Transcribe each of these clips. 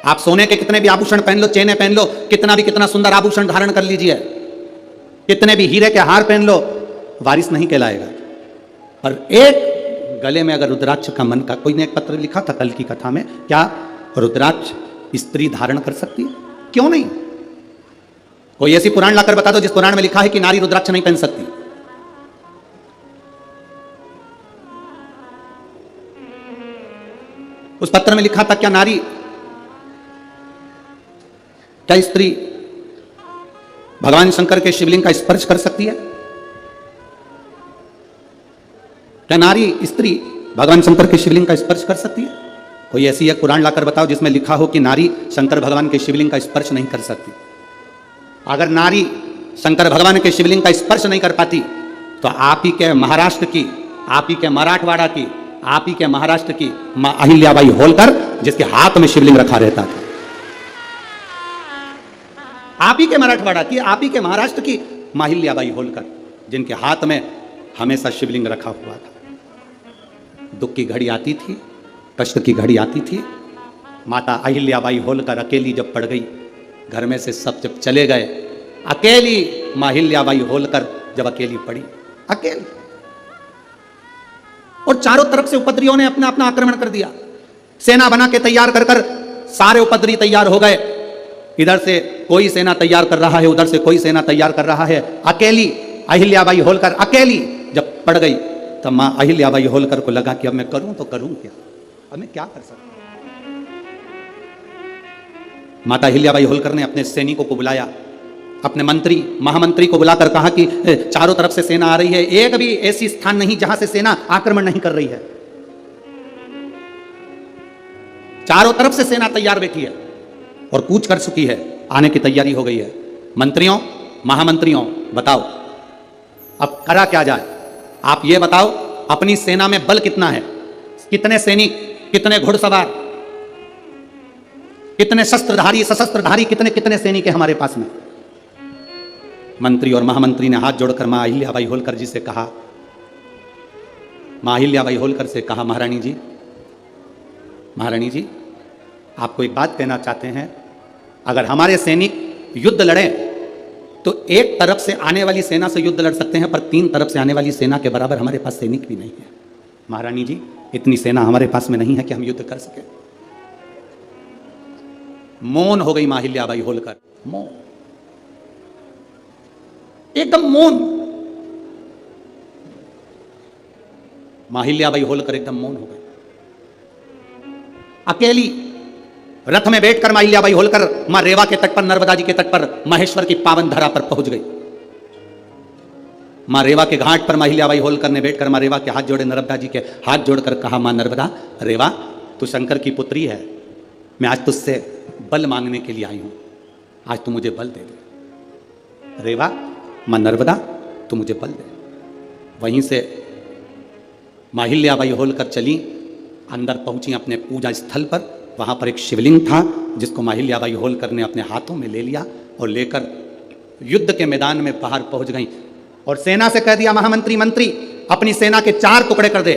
आप सोने के कितने भी आभूषण पहन लो, चेनें पहन लो, कितना सुंदर आभूषण धारण कर लीजिए, कितने भी हीरे के हार पहन लो, वारिस नहीं कहलाएगा। पर एक गले में अगर रुद्राक्ष का मन का, कोई ने एक पत्र लिखा था कल की कथा में, क्या रुद्राक्ष स्त्री धारण कर सकती है? क्यों नहीं? कोई ऐसी पुराण लाकर बता दो जिस पुराण में लिखा है कि नारी रुद्राक्ष नहीं पहन सकती। उस पत्र में लिखा था क्या नारी, क्या स्त्री भगवान शंकर के शिवलिंग का स्पर्श कर सकती है? क्या नारी स्त्री भगवान शंकर के शिवलिंग का स्पर्श कर सकती है? कोई ऐसी एक पुराण लाकर बताओ जिसमें लिखा हो कि नारी शंकर भगवान के शिवलिंग का स्पर्श नहीं कर सकती। अगर नारी शंकर भगवान के शिवलिंग का स्पर्श नहीं कर पाती तो आप ही के महाराष्ट्र की, आप ही के मराठवाड़ा की, आप ही के महाराष्ट्र की मां अहिल्याबाई होलकर, जिसके हाथ में शिवलिंग रखा रहता था, आप ही के मराठवाड़ा की, आप ही के महाराष्ट्र की मां अहिल्याबाई होलकर, जिनके हाथ में हमेशा शिवलिंग रखा हुआ था। दुख की घड़ी आती थी, कष्ट की घड़ी आती थी, माता अहिल्याबाई होलकर अकेली जब पड़ गई, घर में से सब जब चले गए, अकेली मां अहिल्याबाई होलकर जब अकेली पड़ी, अकेली, और चारों तरफ से उपद्रवियों ने अपना अपना आक्रमण कर दिया। सेना बना के तैयार कर कर सारे उपद्रवी तैयार हो गए। इधर से कोई सेना तैयार कर रहा है, उधर से कोई सेना तैयार कर रहा है। अकेली अहिल्याबाई होलकर अकेली जब पड़ गई, तब मां अहिल्याबाई होलकर को लगा कि अब मैं करूं तो करूं क्या, अब मैं क्या कर सकता हूं। माता अहिल्याबाई होलकर ने अपने सैनिकों को बुलाया, अपने मंत्री महामंत्री को बुलाकर कहा कि चारों तरफ से सेना आ रही है, एक भी ऐसी स्थान नहीं जहां से सेना आक्रमण नहीं कर रही है, चारों तरफ से सेना तैयार बैठी है और कूच कर चुकी है, आने की तैयारी हो गई है। मंत्रियों महामंत्रियों बताओ अब करा क्या जाए? आप ये बताओ अपनी सेना में बल कितना है, कितने सैनिक, कितने घुड़सवार, कितने शस्त्रधारी सशस्त्रधारी, कितने कितने सैनिक है हमारे पास में। मंत्री और महामंत्री ने हाथ जोड़कर मां अहिल्याबाई होलकर जी से कहा, मां अहिल्याबाई होलकर से कहा, महारानी जी, महारानी जी, आपको एक बात कहना चाहते हैं, अगर हमारे सैनिक युद्ध लड़ें तो एक तरफ से आने वाली सेना से युद्ध लड़ सकते हैं, पर 3 तरफ से आने वाली सेना के बराबर हमारे पास सैनिक भी नहीं है। महारानी जी, इतनी सेना हमारे पास में नहीं है कि हम युद्ध कर सके। मौन हो गई मां अहिल्याबाई होलकर, मौन, एकदम मौन। मां अहिल्याबाई होलकर एकदम मौन हो गई। अकेली रथ में बैठकर मां अहिल्याबाई होलकर मां रेवा के तट पर, नर्मदा जी के तट पर, महेश्वर की पावन धरा पर पहुंच गई। मां रेवा के घाट पर मां अहिल्याबाई होलकर ने बैठकर मां रेवा के हाथ जोड़े, नर्मदा जी के हाथ जोड़कर कहा, मां नर्मदा, रेवा, तू शंकर की पुत्री है, मैं आज तुझसे बल मांगने के लिए आई हूं, आज तू मुझे बल दे दे। रेवा, मां नर्मदा, तू मुझे बल दे। वहीं से मां अहिल्याबाई होलकर चली, अंदर पहुंची अपने पूजा स्थल पर। वहां पर एक शिवलिंग था जिसको मां अहिल्याबाई होलकर ने अपने हाथों में ले लिया और लेकर युद्ध के मैदान में बाहर पहुंच गई और सेना से कह दिया, महामंत्री मंत्री, अपनी सेना के 4 टुकड़े कर दे,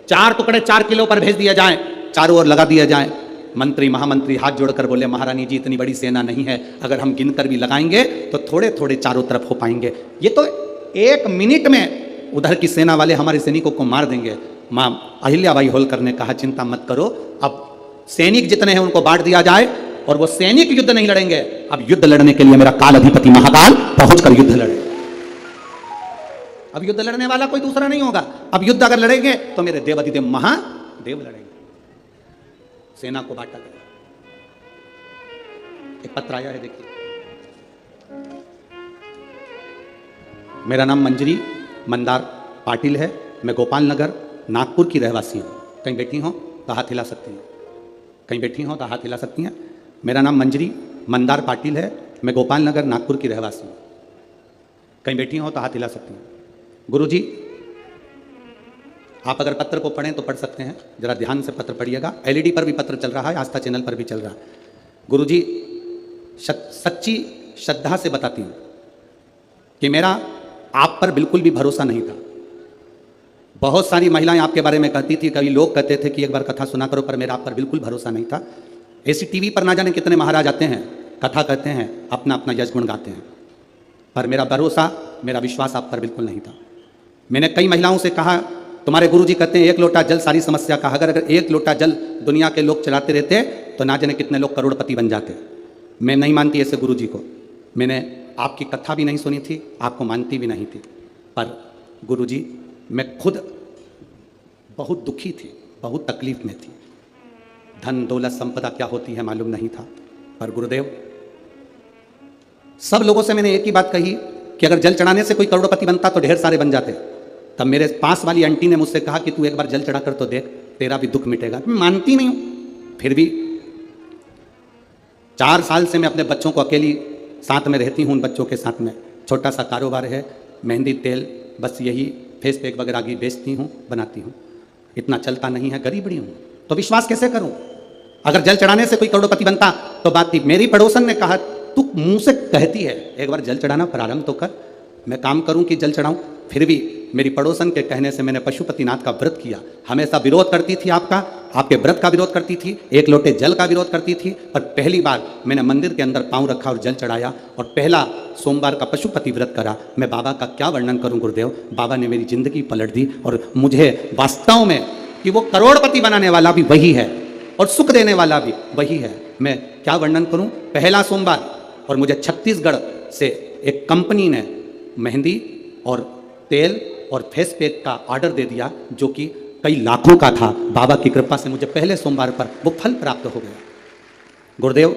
4 टुकड़े 4 किलो पर भेज दिए जाएं, चारों ओर लगा दिए जाएं। मंत्री महामंत्री हाथ जोड़कर बोले, महारानी जी, इतनी बड़ी सेना नहीं है, अगर हम गिनकर भी लगाएंगे तो थोड़े थोड़े चारों तरफ हो पाएंगे, ये तो 1 मिनट में उधर की सेना वाले हमारे सैनिकों को मार देंगे। मां अहिल्याबाई होलकर ने कहा, चिंता मत करो, अब सैनिक जितने हैं उनको बांट दिया जाए और वो सैनिक युद्ध नहीं लड़ेंगे, अब युद्ध लड़ने के लिए मेरा काल अधिपति महाकाल पहुंचकर युद्ध लड़े। अब युद्ध लड़ने वाला कोई दूसरा नहीं होगा, अब युद्ध अगर लड़ेंगे तो मेरे देवाधिदेव महादेव लड़ेंगे। सेना को बांटा गया। एक पत्र आया है, देखिए, मेरा नाम मंजरी मंदार पाटिल है, मैं गोपाल नगर नागपुर की रहवासी हूँ। कहीं बैठी हो तो हाथ हिला सकती हैं, कहीं बैठी हो तो हाथ हिला सकती हैं। मेरा नाम मंजरी मंदार पाटिल है, मैं गोपाल नगर नागपुर की रहवासी हूँ। कहीं बैठी हो तो हाथ हिला सकती हैं। गुरुजी, आप अगर पत्र को पढ़ें तो पढ़ सकते हैं, जरा ध्यान से पत्र पढ़िएगा। एलईडी पर भी पत्र चल रहा है, आस्था चैनल पर भी चल रहा है। गुरुजी, सच्ची श्रद्धा से बताती हूँ कि मेरा आप पर बिल्कुल भी भरोसा नहीं था। बहुत सारी महिलाएं आपके बारे में कहती थी, कभी लोग कहते थे कि एक बार कथा सुना करो, पर मेरा आप पर बिल्कुल भरोसा नहीं था। ऐसी टीवी पर ना जाने कितने महाराज आते हैं, कथा कहते हैं, अपना अपना यश गुण गाते हैं, पर मेरा भरोसा, मेरा विश्वास आप पर बिल्कुल नहीं था। मैंने कई महिलाओं से कहा, तुम्हारे गुरुजी कहते हैं एक लोटा जल सारी समस्या का, अगर एक लोटा जल दुनिया के लोग चलाते रहते तो ना जाने कितने लोग करोड़पति बन जाते। मैं नहीं मानती ऐसे गुरुजी को, मैंने आपकी कथा भी नहीं सुनी थी, आपको मानती भी नहीं थी, पर गुरुजी मैं खुद बहुत दुखी थी, बहुत तकलीफ में थी। धन दौलत संपदा क्या होती है मालूम नहीं था, पर गुरुदेव सब लोगों से मैंने एक ही बात कही कि अगर जल चढ़ाने से कोई करोड़पति बनता तो ढेर सारे बन जाते। तब मेरे पास वाली आंटी ने मुझसे कहा कि तू एक बार जल चढ़ा कर तो देख, तेरा भी दुख मिटेगा। मैं मानती नहीं हूं, फिर भी 4 साल से मैं अपने बच्चों को अकेली साथ में रहती हूँ, उन बच्चों के साथ में छोटा सा कारोबार है, मेहंदी तेल, बस यही फेस पैक वगैरह की बेचती हूँ, बनाती हूँ, इतना चलता नहीं है, गरीबड़ी हूँ, तो विश्वास कैसे करूँ? अगर जल चढ़ाने से कोई करोड़पति बनता तो बात थी। मेरी पड़ोसन ने कहा, तू मुंह से कहती है एक बार जल चढ़ाना प्रारंभ तो कर, मैं काम करूं कि जल चढ़ाऊं। फिर भी मेरी पड़ोसन के कहने से मैंने पशुपतिनाथ का व्रत किया। हमेशा विरोध करती थी आपका, आपके व्रत का विरोध करती थी, एक लोटे जल का विरोध करती थी, पर पहली बार मैंने मंदिर के अंदर पांव रखा और जल चढ़ाया और पहला सोमवार का पशुपति व्रत करा। मैं बाबा का क्या वर्णन करूं गुरुदेव, बाबा ने मेरी जिंदगी पलट दी और मुझे वास्तव में कि वो करोड़पति बनाने वाला भी वही है और सुख देने वाला भी वही है। मैं क्या वर्णन करूं, पहला सोमवार और मुझे छत्तीसगढ़ से एक कंपनी ने मेहंदी और तेल और फेस पैक का ऑर्डर दे दिया, जो कि कई लाखों का था। बाबा की कृपा से मुझे पहले सोमवार पर वो फल प्राप्त हो गया। गुरुदेव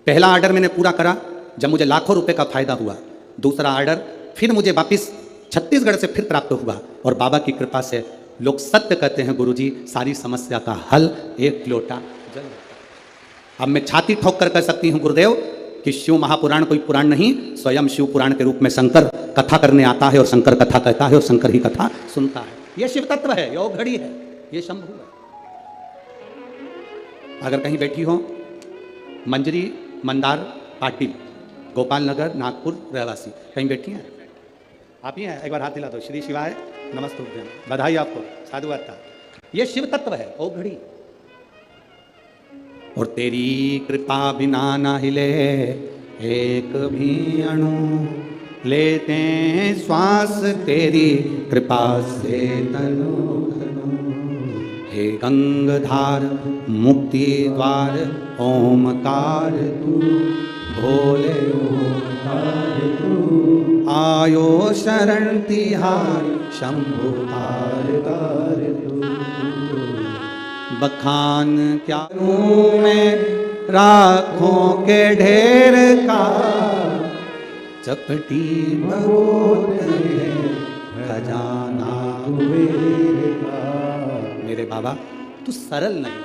पहला ऑर्डर मैंने पूरा करा, जब मुझे लाखों रुपए का फायदा हुआ, दूसरा ऑर्डर फिर मुझे वापस छत्तीसगढ़ से फिर प्राप्त हुआ और बाबा की कृपा से लोग सत्य कहते हैं गुरुजी, सारी समस्या का हल एक लोटा जल। अब मैं छाती ठोक कर कह सकती हूँ गुरुदेव कि शिव महापुराण कोई पुराण नहीं, स्वयं शिव पुराण के रूप में शंकर कथा करने आता है और शंकर कथा कहता है और शंकर ही कथा सुनता है। ये शिव तत्व है, ये घड़ी है, ये शंभु है। अगर कहीं बैठी हो, मंजरी मंदार पाटिल, गोपाल नगर नागपुर रहवासी, कहीं बैठी हैं आप ही हैं, एक बार हाथ दिला दो। श्री शिवाय नमस्तुभ्यं, बधाई आपको, साधुवाद। ये शिव तत्व है, ओ घड़ी। और तेरी कृपा बिना न हिले एक भी अणु, लेते हैं श्वास तेरी कृपा से तनु तनु। हे गंगधार मुक्ति द्वार ओमकार तू, भोले ओमकार तू, आयो शरण तिहार शंभु तार तार तू। बखान क्या में राखों के ढेर का, चपटी बहुत है खजाना कुबेर का। मेरे बाबा तू सरल नहीं,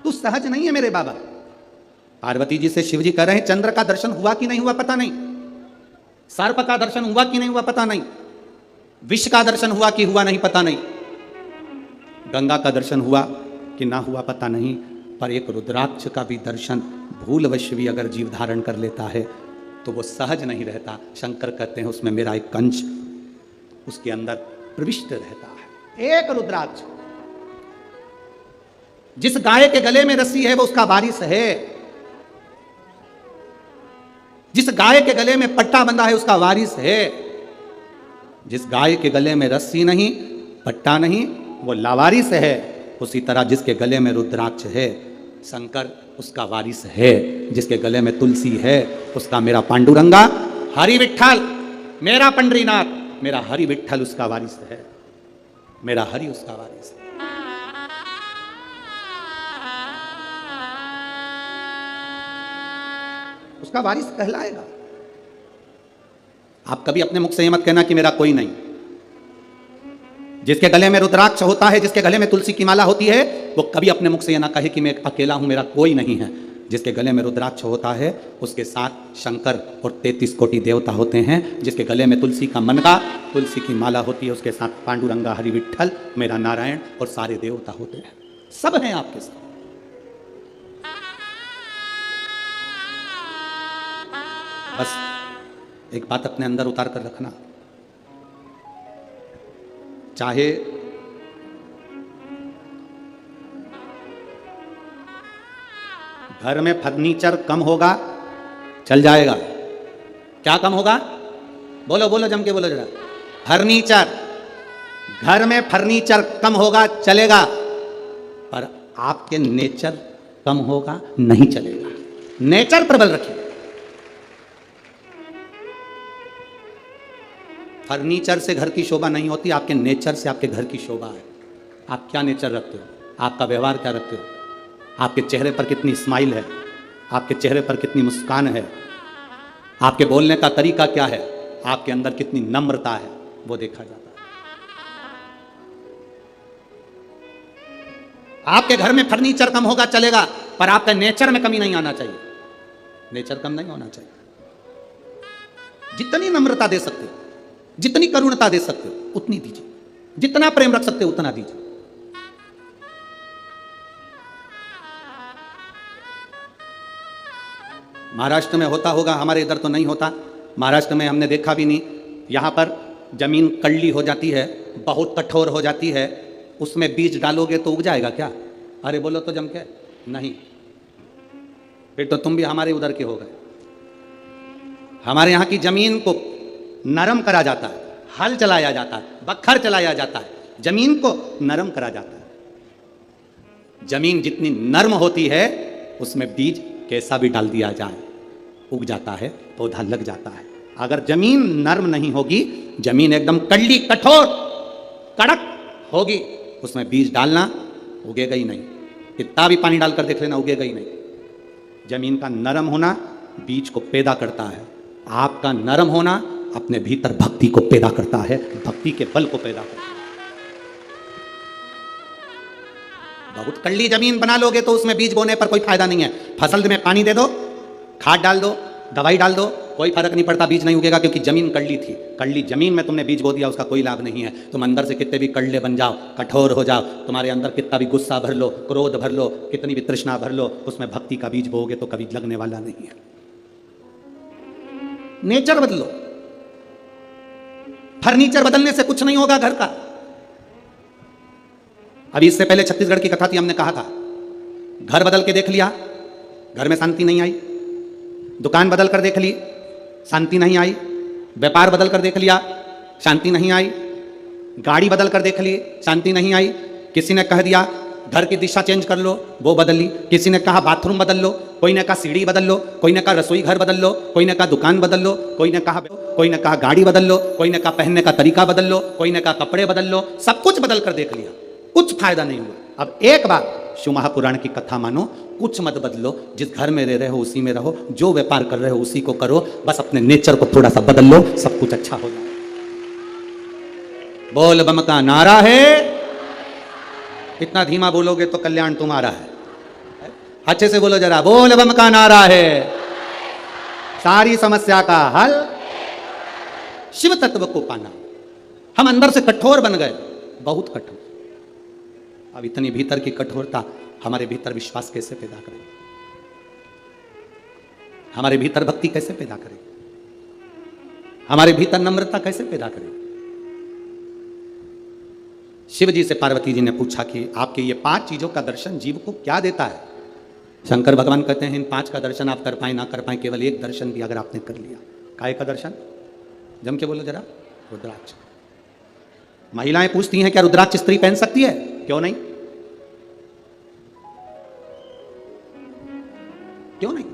तू सहज नहीं है मेरे बाबा। पार्वती जी से शिव जी कह रहे हैं चंद्र का दर्शन हुआ कि नहीं हुआ पता नहीं, सर्प का दर्शन हुआ कि नहीं हुआ पता नहीं, विष का दर्शन हुआ कि हुआ नहीं पता नहीं, गंगा का दर्शन हुआ कि ना हुआ पता नहीं, पर एक रुद्राक्ष का भी दर्शन भूलवश भी अगर जीव धारण कर लेता है तो वो सहज नहीं रहता। शंकर कहते हैं उसमें मेरा एक कंच उसके अंदर प्रविष्ट रहता है। एक रुद्राक्ष, जिस गाय के गले में रस्सी है वो उसका वारिस है, जिस गाय के गले में पट्टा बंधा है उसका वारिस है। जिस गाय के गले में रस्सी नहीं, पट्टा नहीं, वो लावारिस है। उसी तरह जिसके गले में रुद्राक्ष है शंकर उसका वारिस है, जिसके गले में तुलसी है उसका मेरा पांडुरंगा हरि विठ्ठल, मेरा पंडरीनाथ, मेरा हरि विठ्ठल उसका वारिस है, मेरा हरि उसका वारिस है। उसका वारिस कहलाएगा। आप कभी अपने मुख से ये मत कहना कि मेरा कोई नहीं। जिसके गले में रुद्राक्ष होता है, जिसके गले में तुलसी की माला होती है, वो कभी अपने मुख से ये ना कहे कि मैं अकेला हूं, मेरा कोई नहीं है। जिसके गले में रुद्राक्ष होता है उसके साथ शंकर और 33 कोटि देवता होते हैं। जिसके गले में तुलसी का मनगा, तुलसी की माला होती है, उसके साथ पांडुरंगा हरि विठ्ठल, मेरा नारायण और सारे देवता होते हैं। सब हैं आपके साथ। बस एक बात अपने अंदर उतार कर रखना, चाहे घर में फर्नीचर कम होगा चल जाएगा। क्या कम होगा? बोलो बोलो, जम के बोलो जरा। फर्नीचर, घर में फर्नीचर कम होगा चलेगा, पर आपके नेचर कम होगा नहीं चलेगा। नेचर प्रबल रखिए। फर्नीचर से घर की शोभा नहीं होती, आपके नेचर से आपके घर की शोभा है। आप क्या नेचर रखते हो, आपका व्यवहार क्या रखते हो, आपके चेहरे पर कितनी स्माइल है, आपके चेहरे पर कितनी मुस्कान है, आपके बोलने का तरीका क्या है, आपके अंदर कितनी नम्रता है, वो देखा जाता है। आपके घर में फर्नीचर कम होगा चलेगा, पर आपका नेचर में कमी नहीं आना चाहिए। नेचर कम नहीं होना चाहिए। जितनी नम्रता दे सकते हो, जितनी करुणता दे सकते हो उतनी दीजिए, जितना प्रेम रख सकते हो उतना दीजिए। महाराष्ट्र में होता होगा, हमारे इधर तो नहीं होता। महाराष्ट्र में हमने देखा भी नहीं। यहां पर जमीन कड़ली हो जाती है, बहुत कठोर हो जाती है, उसमें बीज डालोगे तो उग जाएगा क्या? अरे बोलो तो जम के, नहीं। फिर तो तुम भी हमारे उधर के हो गए। हमारे यहाँ की जमीन को नरम करा जाता है, हल चलाया जाता है, बखर चलाया जाता है, जमीन को नरम करा जाता है। जमीन जितनी नरम होती है उसमें बीज कैसा भी डाल दिया जाए उग जाता है, पौधा लग जाता है। अगर जमीन नरम नहीं होगी, जमीन एकदम कड़ली कठोर कड़क होगी, उसमें बीज डालना उगेगा ही नहीं। कितना भी पानी डालकर देख लेना, उगेगा ही नहीं। जमीन का नरम होना बीज को पैदा करता है। आपका नरम होना अपने भीतर भक्ति को पैदा करता है, भक्ति के बल को पैदा करता है। बहुत कड़ली जमीन बना लोगे तो उसमें बीज बोने पर कोई फायदा नहीं है। फसल में पानी दे दो, खाद डाल दो, दवाई डाल दो, कोई फर्क नहीं पड़ता, बीज नहीं उगेगा, क्योंकि जमीन कड़ली थी। कड़ली जमीन में तुमने बीज बो दिया, उसका कोई लाभ नहीं है। तुम अंदर से कितने भी कड़ले बन जाओ, कठोर हो जाओ, तुम्हारे अंदर कितना भी गुस्सा भर लो, क्रोध भर लो, कितनी भी तृष्णा भर लो, उसमें भक्ति का बीज बोओगे तो कभी लगने वाला नहीं है। नेचर बदलो। फर्नीचर बदलने से कुछ नहीं होगा घर का। अभी इससे पहले छत्तीसगढ़ की कथा थी, हमने कहा था घर बदल के देख लिया, घर में शांति नहीं आई। दुकान बदल कर देख ली, शांति नहीं आई। व्यापार बदल कर देख लिया, शांति नहीं आई। गाड़ी बदल कर देख ली, शांति नहीं आई। किसी ने कह दिया घर की दिशा चेंज कर लो, वो बदल ली। किसी ने कहा बाथरूम बदल लो, कोई ने कहा सीढ़ी बदल लो, कोई ने कहा रसोई घर बदल लो, कोई ने कहा दुकान बदल लो, कोई ने कहा गाड़ी बदल लो, कोई ने कहा पहनने का तरीका बदल लो, कोई ने कहा कपड़े बदल लो। सब कुछ बदल कर देख लिया, कुछ फायदा नहीं हुआ। अब एक बार शिव महापुराण की कथा मानो, कुछ मत बदलो। जिस घर में रह रहे हो उसी में रहो, जो व्यापार कर रहे हो उसी को करो, बस अपने नेचर को थोड़ा सा बदल लो, सब कुछ अच्छा हो जाए। बोल बम का नारा है। इतना धीमा बोलोगे तो कल्याण तुम्हारा है। अच्छे से बोलो जरा, बोल बम का नारा है, सारी समस्या का हल शिव तत्व को पाना। हम अंदर से कठोर बन गए, बहुत कठोर। अब इतनी भीतर की कठोरता हमारे भीतर विश्वास कैसे पैदा करे, हमारे भीतर भक्ति कैसे पैदा करे, हमारे भीतर नम्रता कैसे पैदा करे। शिव जी से पार्वती जी ने पूछा कि आपके ये 5 चीजों का दर्शन जीव को क्या देता है। शंकर भगवान कहते हैं इन 5 का दर्शन आप कर पाए ना कर पाए, केवल एक दर्शन भी अगर आपने कर लिया। काय का दर्शन? जम के बोलो जरा, रुद्राक्ष। महिलाएं पूछती हैं क्या रुद्राक्ष स्त्री पहन सकती है? क्यों नहीं, क्यों नहीं?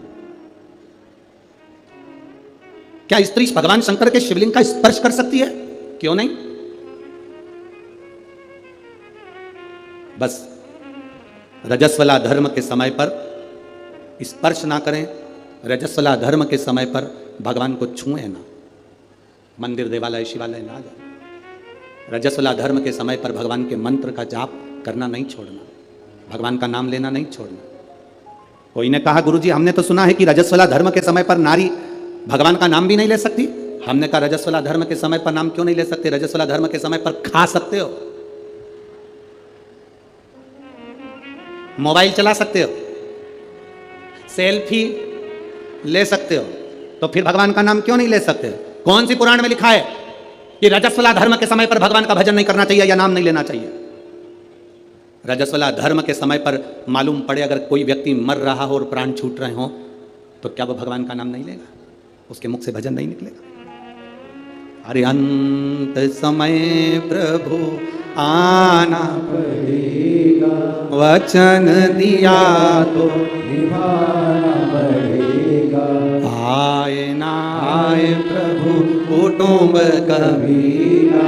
क्या स्त्री भगवान शंकर के शिवलिंग का स्पर्श कर सकती है? क्यों नहीं? बस रजस्वला धर्म के समय पर स्पर्श ना करें, रजस्वला धर्म के समय पर भगवान को छुएं ना, मंदिर देवालय शिवालय ना जाए। रजस्वला धर्म के समय पर भगवान के मंत्र का जाप करना नहीं छोड़ना, भगवान का नाम लेना नहीं छोड़ना। कोई ने कहा गुरुजी हमने तो सुना है कि रजस्वला धर्म के समय पर नारी भगवान का नाम भी नहीं ले सकती। हमने कहा रजस्वला धर्म के समय पर नाम क्यों नहीं ले सकते? रजस्वला धर्म के समय पर खा सकते हो, मोबाइल चला सकते हो, सेल्फी ले सकते हो, तो फिर भगवान का नाम क्यों नहीं ले सकते? कौन सी पुराण में लिखा है कि रजस्वला धर्म के समय पर भगवान का भजन नहीं करना चाहिए या नाम नहीं लेना चाहिए? रजस्वला धर्म के समय पर मालूम पड़े अगर कोई व्यक्ति मर रहा हो और प्राण छूट रहे हो तो क्या वो भगवान का नाम नहीं लेगा? उसके मुख से भजन नहीं निकलेगा? अरे अंत समय प्रभु आना पड़ेगा, वचन दिया तो निभाना पड़ेगा। आए ना आए प्रभु कुटुंब कबीरा,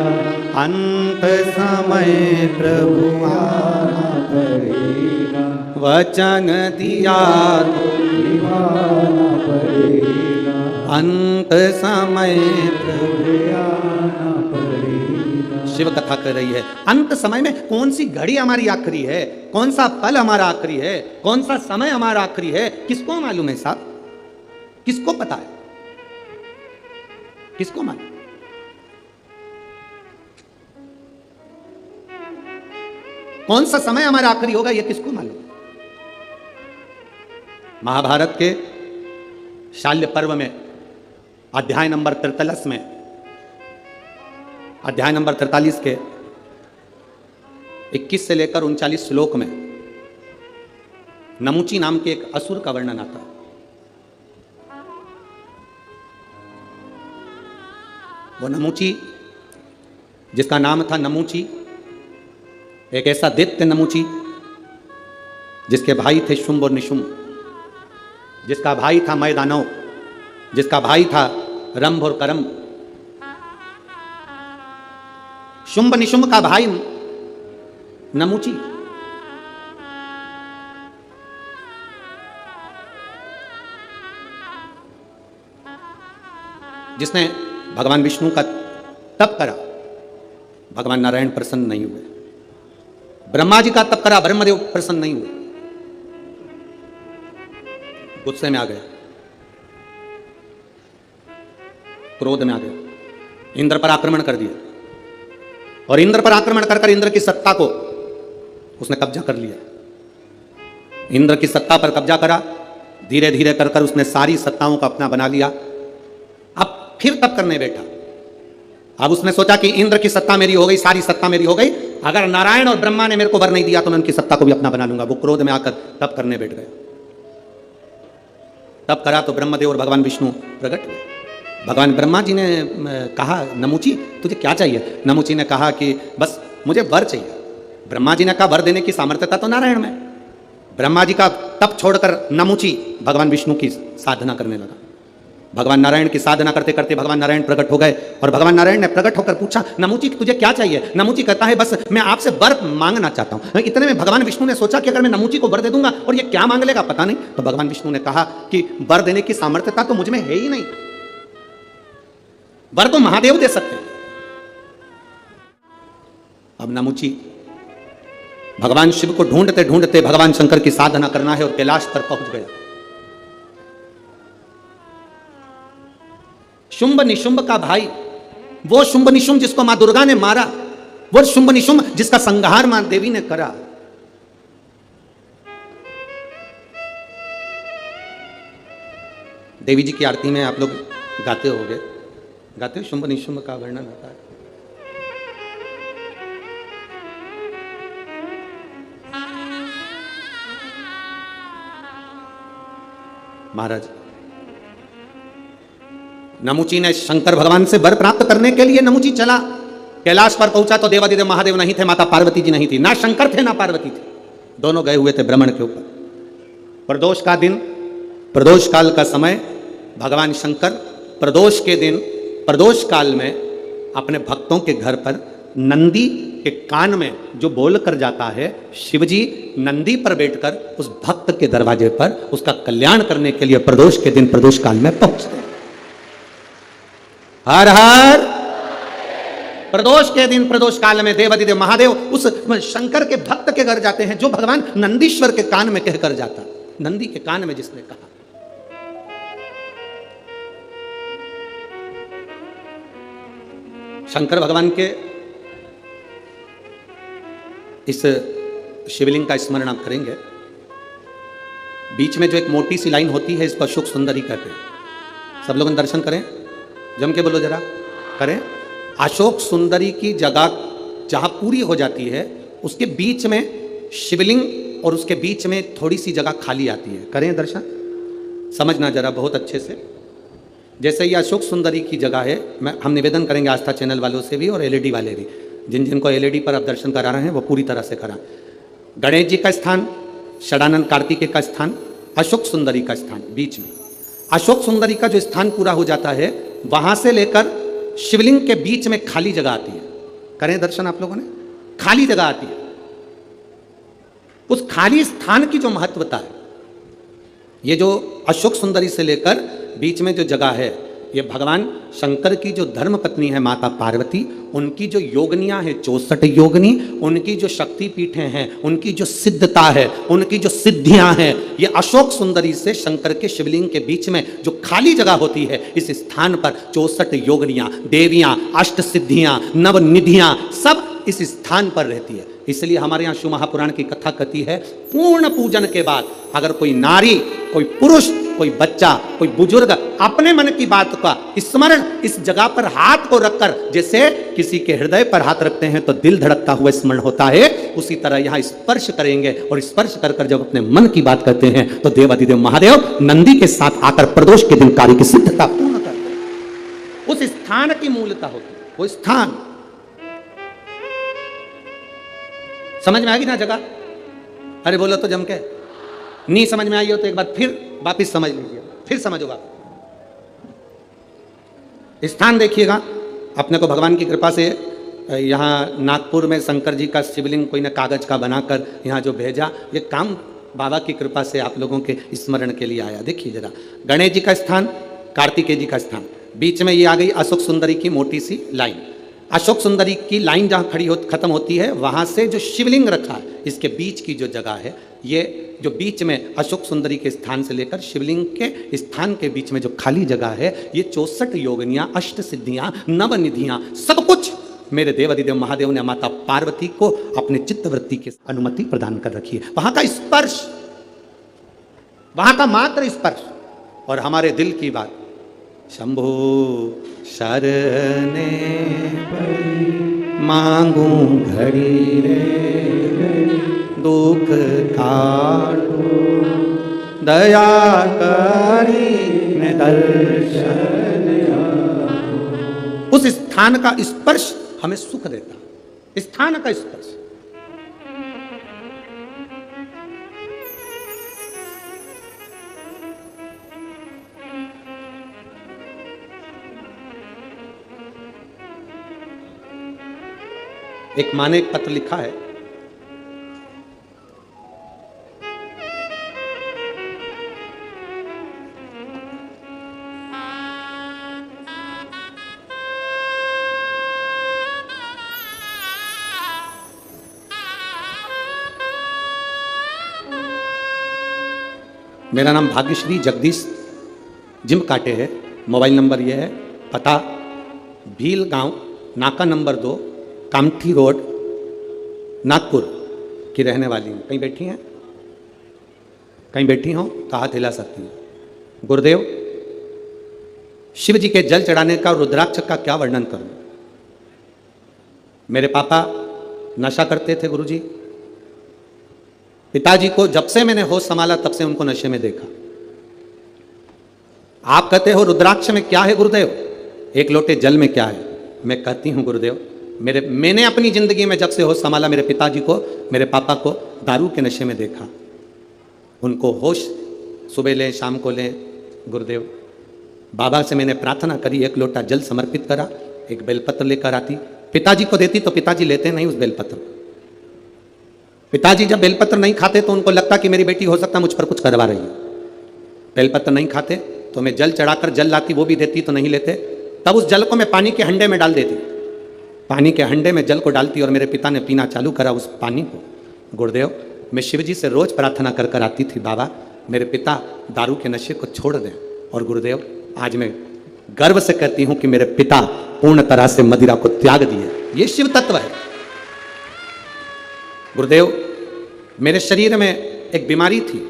अंत समय प्रभु आना पड़ेगा, वचन दिया तो निभाना पड़ेगा। अंत समय प्रभु आना पड़ेगा। शिव कथा कर रही है अंत समय में कौन सी घड़ी हमारी आखिरी है, कौन सा पल हमारा आखिरी है, कौन सा समय हमारा आखिरी है, किसको मालूम है साहब? किसको पता है? किसको मालूम? कौन सा समय हमारा आखिरी होगा यह किसको मालूम? महाभारत के शाल्य पर्व में अध्याय नंबर 43 में, अध्याय नंबर 43 के 21 से लेकर 39 श्लोक में नमुची नाम के एक असुर का वर्णन आता है। वो नमुची, जिसका नाम था नमुची, एक ऐसा दैत्य नमुची जिसके भाई थे शुंभ और निशुंभ, जिसका भाई था मय दानव, जिसका भाई था रंभ और करम। शुंभ निशुंभ का भाई नमुची जिसने भगवान विष्णु का तप करा, भगवान नारायण प्रसन्न नहीं हुए। ब्रह्मा जी का तप करा, ब्रह्मदेव प्रसन्न नहीं हुए, गुस्से में आ गया, क्रोध में आ गया, इंद्र पर आक्रमण कर दिया। और इंद्र पर आक्रमण कर कर इंद्र की सत्ता को उसने कब्जा कर लिया। इंद्र की सत्ता पर कब्जा करा, धीरे धीरे कर कर उसने सारी सत्ताओं को अपना बना लिया। अब फिर तप करने बैठा। अब उसने सोचा कि इंद्र की सत्ता मेरी हो गई, सारी सत्ता मेरी हो गई, अगर नारायण और ब्रह्मा ने मेरे को वर नहीं दिया तो मैं उनकी सत्ता को भी अपना बना लूंगा। वो क्रोध में आकर तप करने बैठ गए। तप करा तो ब्रह्मदेव और भगवान विष्णु प्रकट हुए। भगवान ब्रह्मा जी ने कहा, नमुची तुझे क्या चाहिए? नमुची ने कहा कि बस मुझे वर चाहिए। ब्रह्मा जी ने कहा वर देने की सामर्थ्यता तो नारायण में। ब्रह्मा जी का तप छोड़कर नमुची भगवान विष्णु की साधना करने लगा। भगवान नारायण की साधना करते करते भगवान नारायण प्रकट हो गए और भगवान नारायण ने प्रकट होकर पूछा, नमुची तुझे क्या चाहिए? नमुची कहता है बस मैं आपसे वर मांगना चाहता हूं। इतने में भगवान विष्णु ने सोचा कि अगर मैं नमुची को वर दे दूंगा और ये क्या मांग लेगा पता नहीं, तो भगवान विष्णु ने कहा कि वर देने की सामर्थ्यता तो मुझ में है ही नहीं, वर तो महादेव दे सकते हैं। अब नमुची भगवान शिव को ढूंढते ढूंढते भगवान शंकर की साधना करना है और कैलाश पर पहुंच गया। शुंभ निशुंभ का भाई, वो शुंभ निशुंभ जिसको मां दुर्गा ने मारा, वो शुंभ निशुंभ जिसका संहार मां देवी ने करा। देवी जी की आरती में आप लोग गाते होंगे, गाते हो शुंभ निशुंभ का वर्णन होता है। महाराज नमुची ने शंकर भगवान से वर प्राप्त करने के लिए नमुची चला, कैलाश पर पहुंचा तो देवादिदेव महादेव नहीं थे, माता पार्वती जी नहीं थी, ना शंकर थे ना पार्वती थे, दोनों गए हुए थे भ्रमण के ऊपर। प्रदोष का दिन, प्रदोष काल का समय, भगवान शंकर प्रदोष के दिन, प्रदोष काल में अपने भक्तों के घर पर नंदी के कान में जो बोल कर जाता है, शिवजी नंदी पर बैठकर उस भक्त के दरवाजे पर उसका कल्याण करने के लिए प्रदोष के दिन प्रदोष काल में पहुंचते हैं। हर हर प्रदोष के दिन प्रदोष काल में देवादिदेव महादेव उस शंकर के भक्त के घर जाते हैं जो भगवान नंदीश्वर के कान में कहकर जाता, नंदी के कान में जिसने कहा। शंकर भगवान के इस शिवलिंग का स्मरण आप करेंगे। बीच में जो एक मोटी सी लाइन होती है इसको अशोक सुंदरी कहते हैं। सब लोग दर्शन करें, जम के बोलो जरा, करें। अशोक सुंदरी की जगह जहां पूरी हो जाती है उसके बीच में शिवलिंग और उसके बीच में थोड़ी सी जगह खाली आती है। करें दर्शन, समझना जरा बहुत अच्छे से। जैसे ये अशोक सुंदरी की जगह है, हम निवेदन करेंगे आस्था चैनल वालों से भी और एलईडी वाले भी, जिनको एलईडी पर आप दर्शन करा रहे हैं वो पूरी तरह से करा। गणेश जी का स्थान, षडानंद कार्तिकेय का स्थान, अशोक सुंदरी का स्थान बीच में। अशोक सुंदरी का जो स्थान पूरा हो जाता है, वहां से लेकर शिवलिंग के बीच में खाली जगह आती है। करें दर्शन आप लोगों ने, खाली जगह आती है। उस खाली स्थान की जो महत्वता है, ये जो अशोक सुंदरी से लेकर बीच में जो जगह है, ये भगवान शंकर की जो धर्म पत्नी है माता पार्वती, उनकी जो योगनियां हैं 64 योगनी, उनकी जो शक्ति पीठें हैं, उनकी जो सिद्धता है, उनकी जो सिद्धियां हैं, ये अशोक सुंदरी से शंकर के शिवलिंग के बीच में जो खाली जगह होती है, इस स्थान पर 64 योगनियां, देवियां, अष्ट सिद्धियां, नवनिधियां सब इस स्थान पर रहती है। इसलिए हमारे यहाँ शिव महापुराण की कथा कथी है, पूर्ण पूजन के बाद अगर कोई नारी, कोई पुरुष, कोई बच्चा, कोई बुजुर्ग अपने मन की बात का स्मरण इस जगह पर हाथ को रखकर, जैसे किसी के हृदय पर हाथ रखते हैं तो दिल धड़कता हुआ स्मरण होता है, उसी तरह यहाँ स्पर्श करेंगे और स्पर्श कर कर जब अपने मन की बात करते हैं तो देवाधिदेव महादेव नंदी के साथ आकर प्रदोष के दिन कार्य की सिद्धता पूर्ण करते हैं। उस स्थान की मूलता होती है, वो स्थान समझ में आएगी ना जगह? अरे बोलो तो जम के। नहीं समझ में आई हो तो एक बार फिर वापिस समझ लीजिए, फिर समझोगा। स्थान देखिएगा, अपने को भगवान की कृपा से यहाँ नागपुर में शंकर जी का शिवलिंग कोई ने कागज का बनाकर यहाँ जो भेजा, ये काम बाबा की कृपा से आप लोगों के स्मरण के लिए आया। देखिए जरा, गणेश जी का स्थान, कार्तिकेय जी का स्थान, बीच में ये आ गई अशोक सुंदरी की मोटी सी लाइन। अशोक सुंदरी की लाइन जहाँ खड़ी खत्म होती है, वहाँ से जो शिवलिंग रखा है, इसके बीच की जो जगह है, ये जो बीच में अशोक सुंदरी के स्थान से लेकर शिवलिंग के स्थान के बीच में जो खाली जगह है, ये 64 योगनियाँ, अष्ट सिद्धियाँ, नवनिधियाँ, सब कुछ मेरे देवाधिदेव महादेव ने माता पार्वती को अपने चित्तवृत्ति की अनुमति प्रदान कर रखी है। वहाँ का स्पर्श, वहाँ का मात्र स्पर्श और हमारे दिल की बात, शंभो शरणे मांगू घड़ी रे दुख काटो दया करी मैं दर्शन। उस स्थान का स्पर्श हमें सुख देता, स्थान का स्पर्श। एक माँ ने एक पत्र लिखा है, मेरा नाम भाग्यश्री जगदीश जिम काटे है, मोबाइल नंबर यह है, पता भील गांव, नाका नंबर 2, कामठी रोड, नागपुर की रहने वाली हूँ। कहीं बैठी हैं? कहीं बैठी हो तो हाथ हिला सकती हैं। गुरुदेव, शिव जी के जल चढ़ाने का और रुद्राक्ष का क्या वर्णन करूं? मेरे पापा नशा करते थे गुरुजी। पिताजी को जब से मैंने होश संभाला तब से उनको नशे में देखा। आप कहते हो रुद्राक्ष में क्या है गुरुदेव, एक लोटे जल में क्या है? मैं कहती हूँ गुरुदेव, मैंने अपनी जिंदगी में जब से होश संभाला, मेरे पिताजी को, मेरे पापा को दारू के नशे में देखा। उनको होश सुबह लें शाम को लें। गुरुदेव, बाबा से मैंने प्रार्थना करी, एक लोटा जल समर्पित करा, एक बेलपत्र लेकर आती, पिताजी को देती तो पिताजी लेते नहीं उस बेलपत्र। पिताजी जब बेलपत्र नहीं खाते तो उनको लगता कि मेरी बेटी हो सकता मुझ पर कुछ करवा रही है। बेलपत्र नहीं खाते तो मैं जल चढ़ाकर जल लाती, वो भी देती तो नहीं लेते। तब उस जल को मैं पानी के हंडे में डाल देती, पानी के हंडे में जल को डालती और मेरे पिता ने पीना चालू करा उस पानी को। गुरुदेव, मैं शिव जी से रोज प्रार्थना कर कर आती थी, बाबा मेरे पिता दारू के नशे को छोड़ दें। और गुरुदेव, आज मैं गर्व से कहती हूं कि मेरे पिता पूर्ण तरह से मदिरा को त्याग दिए। ये शिव तत्व है। गुरुदेव, मेरे शरीर में एक बीमारी थी,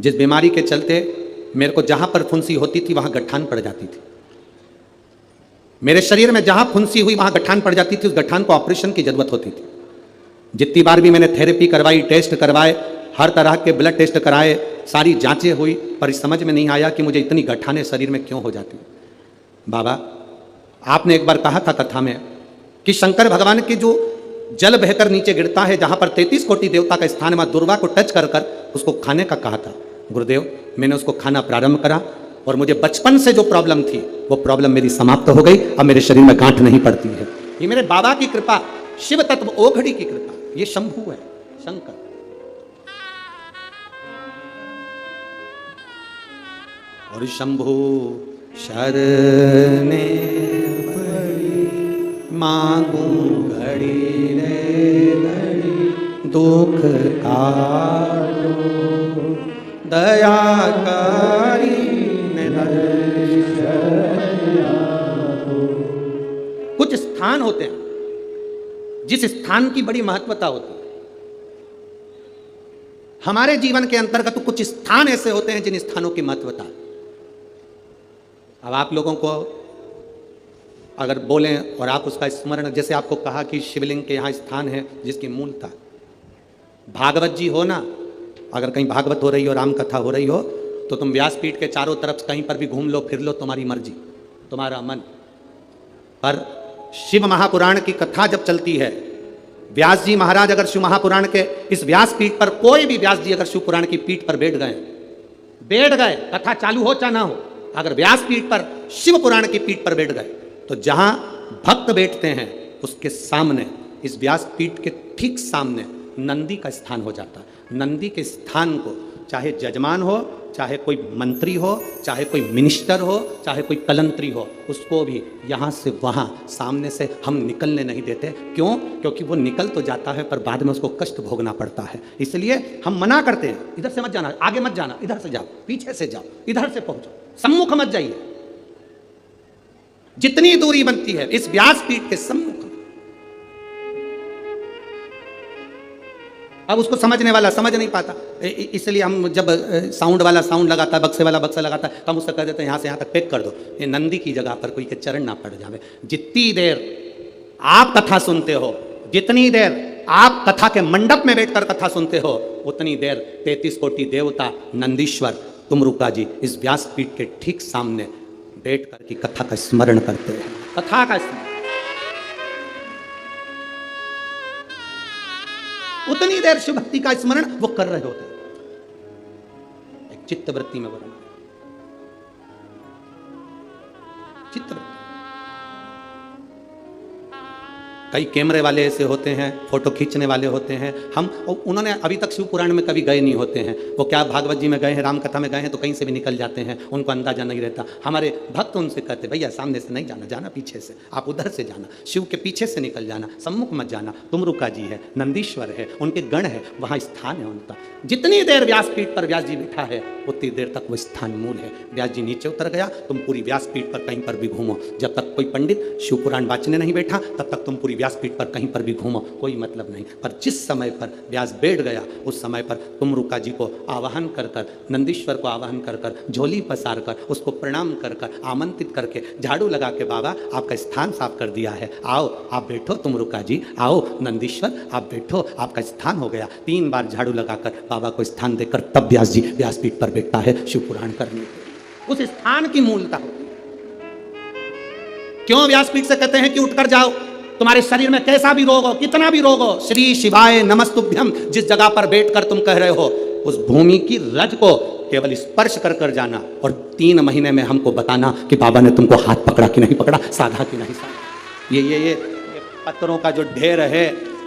जिस बीमारी के चलते मेरे को जहां पर फुंसी होती थी वहां गठान पड़ जाती थी। मेरे शरीर में जहां फुंसी हुई वहां गठान पड़ जाती थी, उस गठान को ऑपरेशन की जरूरत होती थी। जितनी बार भी मैंने थेरेपी करवाई, टेस्ट करवाए, हर तरह के ब्लड टेस्ट कराए, सारी जांचें हुई, पर समझ में नहीं आया कि मुझे इतनी गठाने शरीर में क्यों हो जाती। बाबा, आपने एक बार कहा था कथा में कि शंकर भगवान की जो जल बहकर नीचे गिरता है, जहां पर 33 कोटि देवता का स्थान है, मां दुर्गा को टच कर कर उसको खाने का कहा था। गुरुदेव, मैंने उसको खाना प्रारंभ करा और मुझे बचपन से जो प्रॉब्लम थी वो प्रॉब्लम मेरी समाप्त हो गई। अब मेरे शरीर में गांठ नहीं पड़ती है। ये मेरे बाबा की कृपा, शिव तत्व ओघड़ी की कृपा, ये शंभु है, शंकर। और शंभु शरणे मांगू घड़ी रे घड़ी, दुख काटो दयाकारी कुछ स्थान होते हैं जिस स्थान की बड़ी महत्वता होती है। हमारे जीवन के अंतर्गत तो कुछ स्थान ऐसे होते हैं जिन स्थानों की महत्वता। अब आप लोगों को अगर बोलें और आप उसका स्मरण, जैसे आपको कहा कि शिवलिंग के यहाँ स्थान है जिसकी मूलता, भागवत जी हो ना, अगर कहीं भागवत हो रही हो, राम कथा हो रही हो, तो तुम व्यासपीठ के चारों तरफ कहीं पर भी घूम लो, फिर लो, तुम्हारी मर्जी, तुम्हारा मन। पर शिव महापुराण की कथा जब चलती है, व्यास जी महाराज अगर शिव महापुराण के इस व्यासपीठ पर, कोई भी व्यास जी अगर शिव पुराण की पीठ पर बैठ गए, कथा चालू हो चाहे ना हो, अगर व्यासपीठ पर शिव पुराण की पीठ पर बैठ गए, तो जहां भक्त बैठते हैं उसके सामने, इस व्यासपीठ के ठीक सामने नंदी का स्थान हो जाता है। नंदी के स्थान को चाहे जजमान हो, चाहे कोई मंत्री हो, चाहे कोई मिनिस्टर हो, चाहे कोई कलंत्री हो, उसको भी यहाँ से वहाँ सामने से हम निकलने नहीं देते। क्यों? क्योंकि वो निकल तो जाता है पर बाद में उसको कष्ट भोगना पड़ता है। इसलिए हम मना करते हैं, इधर से मत जाना, आगे मत जाना, इधर से जाओ, पीछे से जाओ, इधर से पहुंचो, सम्मुख मत जाइए। जितनी दूरी बनती है इस व्यासपीठ के सम्मुख। अब उसको समझने वाला समझ नहीं पाता, इसलिए हम जब साउंड वाला साउंड लगाता है, बक्से वाला बक्सा लगाता है, तो हम उससे कह देते हैं यहाँ से यहाँ तक पैक कर दो, ये नंदी की जगह पर कोई के चरण ना पड़ जावे। जितनी देर आप कथा सुनते हो, जितनी देर आप कथा के मंडप में बैठकर कथा सुनते हो, उतनी देर 33 कोटि देवता नंदीश्वर तुमरुका जी इस व्यासपीठ के ठीक सामने बैठ कर की कथा का स्मरण करते हैं। कथा का स्मरण उतनी देर शिव भक्ति का स्मरण वो कर रहे होते हैं। एक चित्तवृत्ति में वर्णन, चित्तवृत्ति। कई कैमरे वाले ऐसे होते हैं, फोटो खींचने वाले होते हैं, हम उन्होंने अभी तक शिव पुराण में कभी गए नहीं होते हैं। वो क्या भागवत जी में गए हैं, राम कथा में गए हैं, तो कहीं से भी निकल जाते हैं, उनको अंदाजा नहीं रहता। हमारे भक्त उनसे कहते, भैया सामने से नहीं जाना, जाना पीछे से, आप उधर से जाना, शिव के पीछे से निकल जाना, सम्मुख मत जाना। तुमरुका जी है, नंदीश्वर है, उनके गण है, वहाँ स्थान है उनका। जितनी देर व्यासपीठ पर व्यास जी बैठा है उतनी देर तक वो स्थान मूल है। व्यास जी नीचे उतर गया, तुम पूरी व्यासपीठ पर कहीं पर भी घूमो। जब तक कोई पंडित शिव पुराण वाचने नहीं बैठा, तब तक तुम पूरी व्यासपीठ पर कहीं पर भी घूमो, कोई मतलब नहीं। पर जिस समय पर व्यास बैठ गया, उस समय पर तुमरुका जी को आवाहन कर कर, नंदीश्वर को आवाहन कर कर, झोली पसार कर, उसको प्रणाम कर कर, आमंत्रित करके, झाड़ू लगा के, बाबा आपका स्थान साफ कर दिया है, आओ आप बैठो, तुमरुका जी आओ, नंदीश्वर आप बैठो, आपका स्थान हो गया। 3 बार झाड़ू लगाकर बाबा को स्थान देकर तब व्यास जी व्यासपीठ पर बैठता है शिव पुराण करने के। उस स्थान की मूलता होती है। क्यों व्यासपीठ से कहते हैं कि उठकर जाओ, तुम्हारे शरीर में कैसा भी रोग हो, कितना भी रोग हो, श्री शिवाय नमस्तुभ्यम जिस जगह पर बैठकर तुम कह रहे हो, उस भूमि की रज को केवल स्पर्श कर कर जाना और 3 महीने में हमको बताना कि बाबा ने तुमको हाथ पकड़ा कि नहीं पकड़ा, साधा कि नहीं साधा। ये पत्रों का जो ढेर है,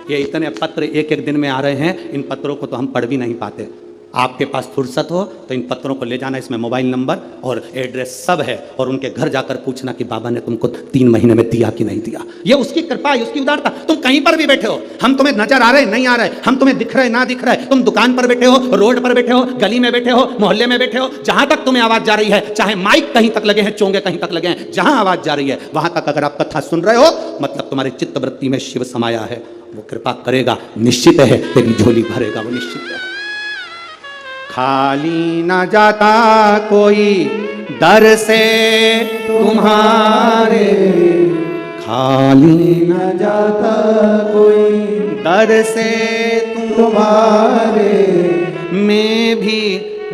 ये इतने पत्र एक एक दिन में आ रहे हैं, इन पत्रों को तो हम पढ़ भी नहीं पाते। आपके पास फुर्सत हो तो इन पत्रों को ले जाना, इसमें मोबाइल नंबर और एड्रेस सब है, और उनके घर जाकर पूछना कि बाबा ने तुमको 3 महीने में दिया कि नहीं दिया। ये उसकी कृपा है, उसकी उदारता। तुम कहीं पर भी बैठे हो, हम तुम्हें नजर आ रहे नहीं आ रहे, हम तुम्हें दिख रहे ना दिख रहे, तुम दुकान पर बैठे हो, रोड पर बैठे हो, गली में बैठे हो, मोहल्ले में बैठे हो, जहां तक तुम्हें आवाज जा रही है, चाहे माइक कहीं तक लगे हैं, चोंगे कहीं तक लगे हैं, जहां आवाज जा रही है वहां तक अगर आप कथा सुन रहे हो, मतलब तुम्हारे चित्तवृत्ति में शिव समाया है। वो कृपा करेगा, निश्चित है, तेरी झोली भरेगा, वो निश्चित है। खाली न जाता कोई दर से तुम्हारे, खाली न जाता कोई दर से तुम्हारे, मैं भी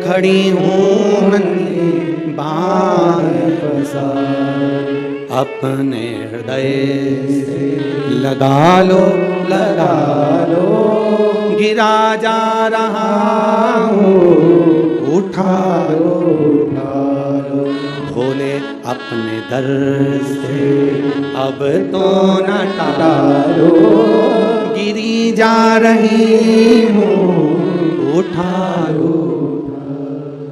खड़ी हूँ नन्ही बाह पसार। अपने हृदय से लगा लो लगा लो, गिरा जा रहा हूँ उठा लो उठा लो, भोले अपने दर से अब तो न टालो, गिरी जा रही हूँ उठा लो।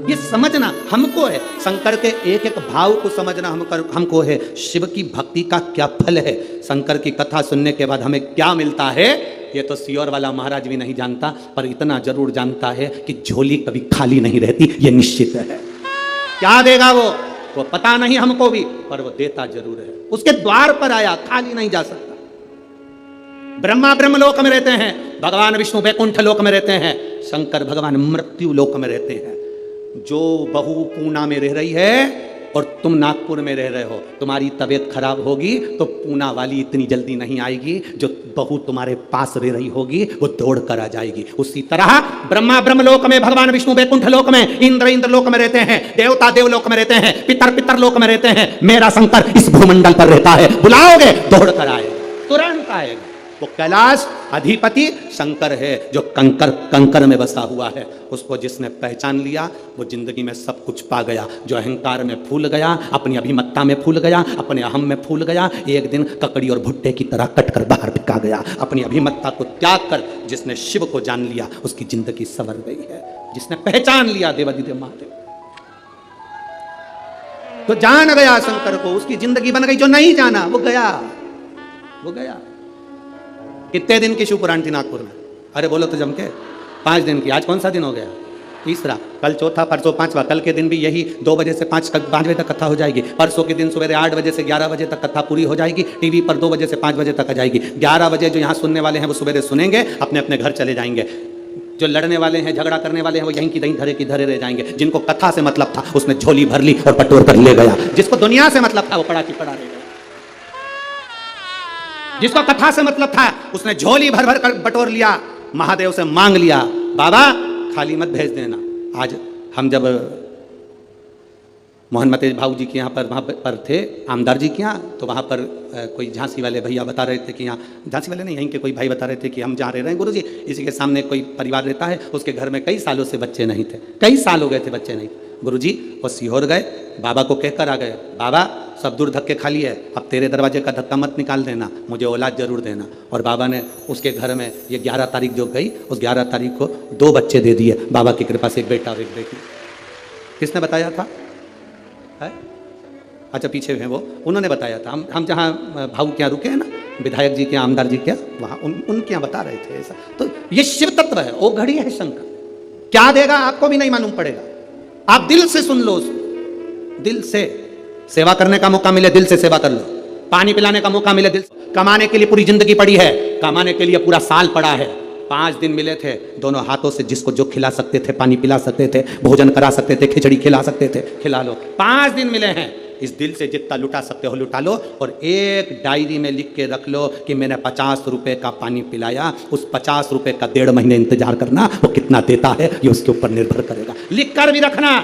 ये समझना हमको है, शंकर के एक एक भाव को समझना हमको है, शिव की भक्ति का क्या फल है, शंकर की कथा सुनने के बाद हमें क्या मिलता है, ये तो सियोर वाला महाराज भी नहीं जानता, पर इतना जरूर जानता है कि झोली कभी खाली नहीं रहती, ये निश्चित है। क्या देगा वो पता नहीं हमको भी, पर वो देता जरूर है। उसके द्वार पर आया, खाली नहीं जा सकता। ब्रह्मा ब्रह्मलोक में रहते हैं, भगवान विष्णु वैकुंठ लोक में रहते हैं, शंकर भगवान मृत्यु लोक में रहते हैं। जो बहू पूना में रह रही है और तुम नागपुर में रह रहे हो, तुम्हारी तबीयत खराब होगी तो पूना वाली इतनी जल्दी नहीं आएगी, जो बहू तुम्हारे पास रह रही होगी वो दौड़ कर आ जाएगी। उसी तरह ब्रह्मा ब्रह्मलोक में, भगवान विष्णु वैकुंठ लोक में, इंद्र लोक में रहते हैं, देवता देवलोक में रहते हैं, पितर लोक में रहते हैं, मेरा शंकर इस भूमंडल पर रहता है। बुलाओगे दौड़ कर आएगा, तुरंत आएगा। वो कैलाश अधिपति शंकर है, जो कंकर में बसा हुआ है। उसको जिसने पहचान लिया वो जिंदगी में सब कुछ पा गया। जो अहंकार में फूल गया, अपनी अभिमत्ता में फूल गया, अपने अहम में फूल गया, एक दिन ककड़ी और भुट्टे की तरह कटकर बाहर फेंका गया। अपनी अभिमत्ता को त्याग कर जिसने शिव को जान लिया उसकी जिंदगी संवर गई है। जिसने पहचान लिया देवादिदेव महादेव तो जान गया शंकर को, उसकी जिंदगी बन गई। जो नहीं जाना वो गया। कितने दिन की शिवपुराण थी नागपुर में? अरे बोलो तो जम के 5 दिन की। आज कौन सा दिन हो गया? तीसरा। कल चौथा, परसों पांचवा। कल के दिन भी यही 2 बजे से 5 बजे तक कथा हो जाएगी। परसों के दिन सुबह 8 बजे से 11 बजे तक कथा पूरी हो जाएगी। टीवी पर 2 बजे से 5 बजे तक आ जाएगी। 11 बजे जो यहाँ सुनने वाले हैं वो सुबह सुनेंगे, अपने अपने घर चले जाएंगे। जो लड़ने वाले हैं, झगड़ा करने वाले हैं, वो यहीं की धरे रह जाएंगे। जिनको कथा से मतलब था उसने झोली भर ली और बटोर कर ले गया। जिसको दुनिया से मतलब था वो पड़ा की पड़ा रह गया। जिसको कथा से मतलब था उसने झोली भर भर कर बटोर लिया, महादेव से मांग लिया, बाबा खाली मत भेज देना। आज हम जब मोहन मतेज भाऊ जी के यहाँ पर वहाँ पर थे, आमदार जी के यहाँ, तो वहाँ पर कोई झांसी वाले भैया बता रहे थे कि यहाँ, झांसी वाले नहीं, यहीं के कोई भाई बता रहे थे कि हम जहाँ रह रहे हैं गुरुजी, इसी के सामने कोई परिवार रहता है, उसके घर में कई सालों से बच्चे नहीं थे, कई साल हो गए थे बच्चे नहीं थे। गुरुजी वो सीहोर गए, बाबा को कहकर आ गए, बाबा सब दूर धक्के खाली है, अब तेरे दरवाजे का धक्का मत निकाल देना, मुझे औलाद जरूर देना। और बाबा ने उसके घर में ये 11 तारीख जो गई, उस 11 तारीख को 2 बच्चे दे दिए बाबा की कृपा से, एक बेटा और एक बेटी। किसने बताया था? है? अच्छा पीछे हैं वो, उन्होंने बताया था। हम जहाँ भाऊ के यहाँ रुके हैं ना, विधायक जी के यहाँ, आमदार जी के यहाँ, वहाँ उनके यहाँ बता रहे थे ऐसा। तो ये शिव तत्व है, वो घड़ी है शंकर। क्या देगा आपको भी नहीं मालूम पड़ेगा। आप दिल से सुन लो, दिल से सेवा करने का मौका मिले दिल से सेवा कर लो, पानी पिलाने का मौका मिले दिल से। कमाने के लिए पूरी जिंदगी पड़ी है, कमाने के लिए पूरा साल पड़ा है। 5 दिन मिले थे, दोनों हाथों से जिसको जो खिला सकते थे, पानी पिला सकते थे, भोजन करा सकते थे, खिचड़ी खिला सकते थे, खिला लो। 5 दिन मिले हैं, इस दिल से जितना लुटा सकते हो लुटा लो। और एक डायरी में लिख के रख लो कि मैंने 50 रुपए का पानी पिलाया। उस 50 रुपए का 1.5 महीने इंतजार करना, वो कितना देता है ये उसके ऊपर निर्भर करेगा। लिख कर भी रखना,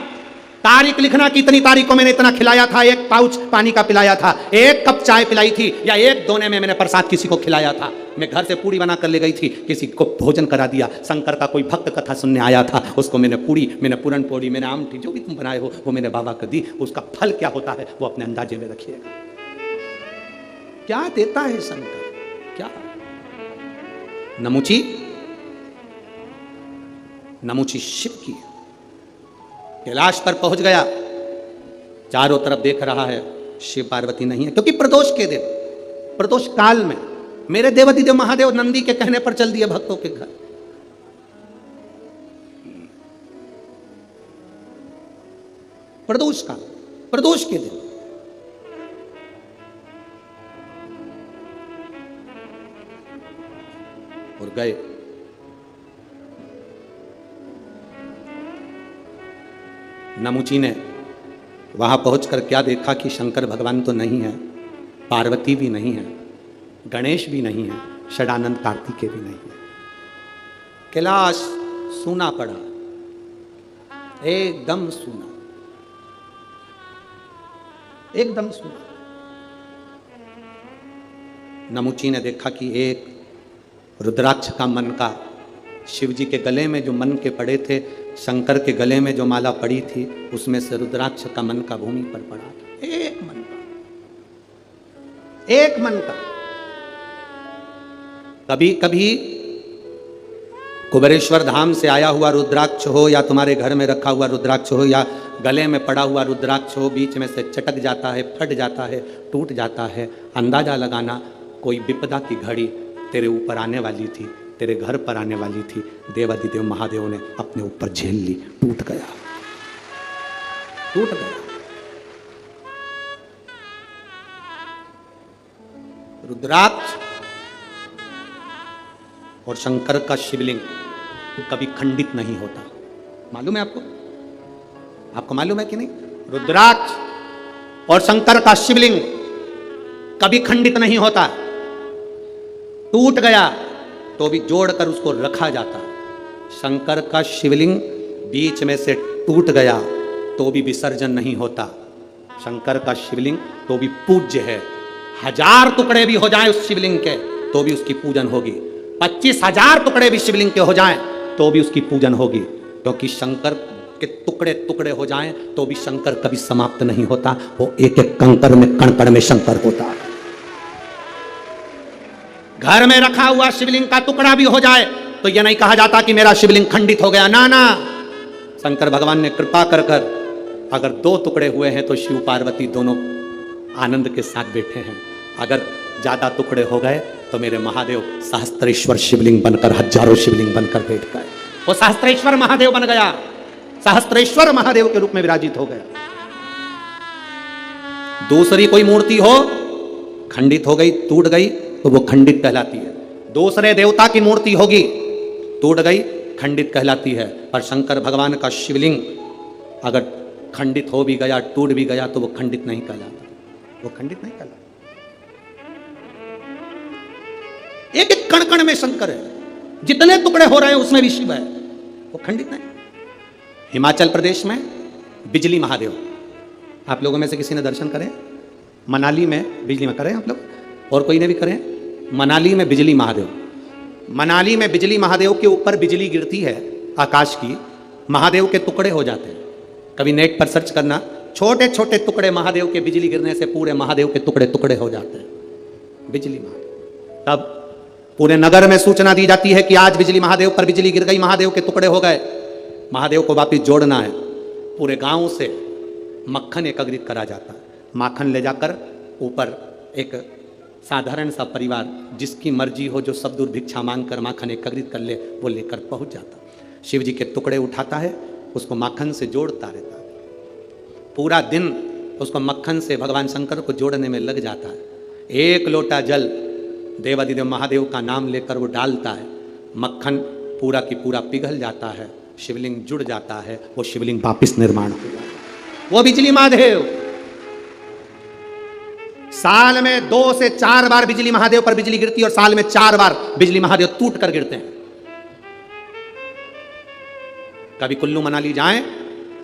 तारीख लिखना कि इतनी तारीख को मैंने इतना खिलाया था, 1 पाउच पानी का पिलाया था, 1 कप चाय पिलाई थी, या 1 दोने में मैंने प्रसाद किसी को खिलाया था, मैं घर से पूड़ी बना कर ले गई थी, किसी को भोजन करा दिया, शंकर का कोई भक्त कथा सुनने आया था, उसको मैंने पूड़ी, मैंने पूरन पोड़ी, मैंने आमटी, जो भी तुम बनाए हो वो मैंने बाबा को दी। उसका फल क्या होता है वो अपने अंदाजे में रखिएगा। क्या देता है शंकर, क्या? नमुची शिव की। कैलाश पर पहुंच गया, चारों तरफ देख रहा है, शिव पार्वती नहीं है, क्योंकि प्रदोष के दिन, प्रदोष काल में मेरे देवादिदेव महादेव नंदी के कहने पर चल दिए भक्तों के घर। प्रदोष काल, प्रदोष के दिन और गए। नमुची ने वहां पहुंचकर क्या देखा कि शंकर भगवान तो नहीं है, पार्वती भी नहीं है, गणेश भी नहीं है, षडानंद कार्तिकेय भी नहीं है। कैलाश सूना पड़ा, एकदम सूना, एकदम सूना। नमुची ने देखा कि एक रुद्राक्ष का मन का, शिव जी के गले में जो मन के पड़े थे, शंकर के गले में जो माला पड़ी थी, उसमें से रुद्राक्ष का मन का भूमि पर पड़ा था। एक मन का, एक मन का। कभी कभी कुबेरेश्वर धाम से आया हुआ रुद्राक्ष हो, या तुम्हारे घर में रखा हुआ रुद्राक्ष हो, या गले में पड़ा हुआ रुद्राक्ष हो, बीच में से चटक जाता है, फट जाता है, टूट जाता है। अंदाजा लगाना कोई विपदा की घड़ी तेरे ऊपर आने वाली थी, तेरे घर पर आने वाली थी। देवाधिदेव महादेव ने अपने ऊपर झेल ली, टूट गया, टूट गया। रुद्राक्ष और शंकर का शिवलिंग कभी खंडित नहीं होता। मालूम है आपको? आपको मालूम है कि नहीं? रुद्राक्ष और शंकर का शिवलिंग कभी खंडित नहीं होता। टूट गया तो भी जोड़कर उसको रखा जाता। शंकर का शिवलिंग बीच में से टूट गया तो भी विसर्जन नहीं होता। शंकर का शिवलिंग तो भी पूज्य है। 1000 टुकड़े भी हो जाएं उस शिवलिंग के तो भी उसकी पूजन होगी। 25,000 टुकड़े भी शिवलिंग के हो जाएं तो भी उसकी पूजन होगी, क्योंकि शंकर के टुकड़े टुकड़े हो जाएं तो भी शंकर कभी समाप्त नहीं होता। वो एक एक कंकर में, कण कण में शंकर होता है। घर में रखा हुआ शिवलिंग का टुकड़ा भी हो जाए तो यह नहीं कहा जाता कि मेरा शिवलिंग खंडित हो गया। ना ना, शंकर भगवान ने कृपा कर कर अगर 2 टुकड़े हुए हैं तो शिव पार्वती दोनों आनंद के साथ बैठे हैं। अगर ज्यादा टुकड़े हो गए तो मेरे महादेव सहस्त्रेश्वर शिवलिंग बनकर, हजारों शिवलिंग बनकर बैठ गए। वो सहस्त्रेश्वर महादेव बन गया, सहस्त्रेश्वर महादेव के रूप में विराजित हो गया। दूसरी कोई मूर्ति हो खंडित हो गई, टूट गई तो वो खंडित कहलाती है। दूसरे देवता की मूर्ति होगी, टूट गई, खंडित कहलाती है। पर शंकर भगवान का शिवलिंग अगर खंडित हो भी गया, टूट भी गया तो वो खंडित नहीं कहलाता, वो खंडित नहीं कहलाता। एक एक कण कण में शंकर है, जितने टुकड़े हो रहे हैं उसमें भी शिव है, वो खंडित नहीं। हिमाचल प्रदेश में बिजली महादेव, आप लोगों में से किसी ने दर्शन करें? मनाली में बिजली में करें आप लोग, और कोई ने भी करें? मनाली में बिजली महादेव, मनाली में बिजली महादेव के ऊपर बिजली गिरती है आकाश की, महादेव के टुकड़े हो जाते हैं। कभी नेट पर सर्च करना, छोटे छोटे टुकड़े महादेव के बिजली गिरने से पूरे महादेव के टुकड़े टुकड़े हो जाते हैं। बिजली महादेव, तब पूरे नगर में सूचना दी जाती है कि आज बिजली महादेव पर बिजली गिर गई, महादेव के टुकड़े हो गए, महादेव को वापिस जोड़ना है। पूरे गांव से मक्खन एकत्रित करा जाता है। माखन ले जाकर ऊपर एक साधारण सा परिवार जिसकी मर्जी हो, जो सब दूर भिक्षा मांग कर माखन एकत्रित कर ले, वो लेकर पहुंच जाता। शिव जी के टुकड़े उठाता है, उसको माखन से जोड़ता रहता है। पूरा दिन उसको मक्खन से भगवान शंकर को जोड़ने में लग जाता है। 1 लोटा जल देवाधिदेव महादेव का नाम लेकर वो डालता है, मक्खन पूरा की पूरा पिघल जाता है, शिवलिंग जुड़ जाता है, वो शिवलिंग वापिस निर्माण हो जाता है। वो बिजली महादेव साल में 2 से 4 बार बिजली महादेव पर बिजली गिरती है, और साल में 4 बार बिजली महादेव टूट कर गिरते हैं। कभी कुल्लू मनाली जाएं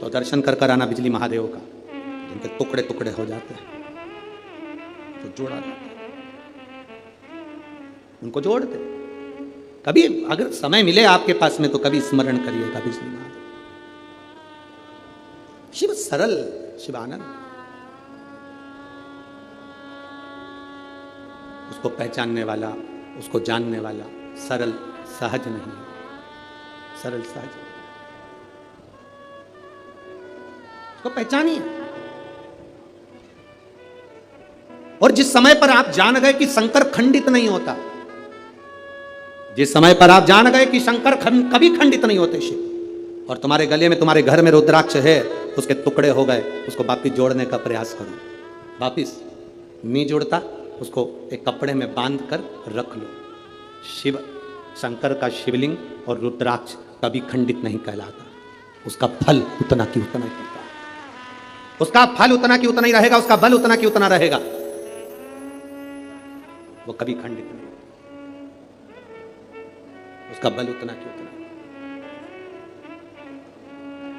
तो दर्शन कर कर आना बिजली महादेव का, जिनके टुकड़े टुकड़े हो जाते हैं तो जोड़ा जाता है, उनको जोड़ते। कभी अगर समय मिले आपके पास में तो कभी स्मरण करिएगा बिजली महादेव। शिव सरल, शिवानंद, उसको पहचानने वाला, उसको जानने वाला सरल सहज नहीं है, सरल सहज उसको पहचानिए। और जिस समय पर आप जान गए कि शंकर खंडित नहीं होता, जिस समय पर आप जान गए कि शंकर कभी खंडित नहीं होते शिव, और तुम्हारे गले में, तुम्हारे घर में रुद्राक्ष है, उसके टुकड़े हो गए, उसको वापिस जोड़ने का प्रयास करो। वापिस नहीं जोड़ता, उसको एक कपड़े में बांध कर रख लो। शिव शंकर का शिवलिंग और रुद्राक्ष कभी खंडित नहीं कहलाता, उसका फल उतना की उतना ही होता है, उसका फल उतना की उतना ही रहेगा, उसका बल उतना की उतना रहेगा। वो कभी खंडित नहीं होता, उसका बल उतना की उतना।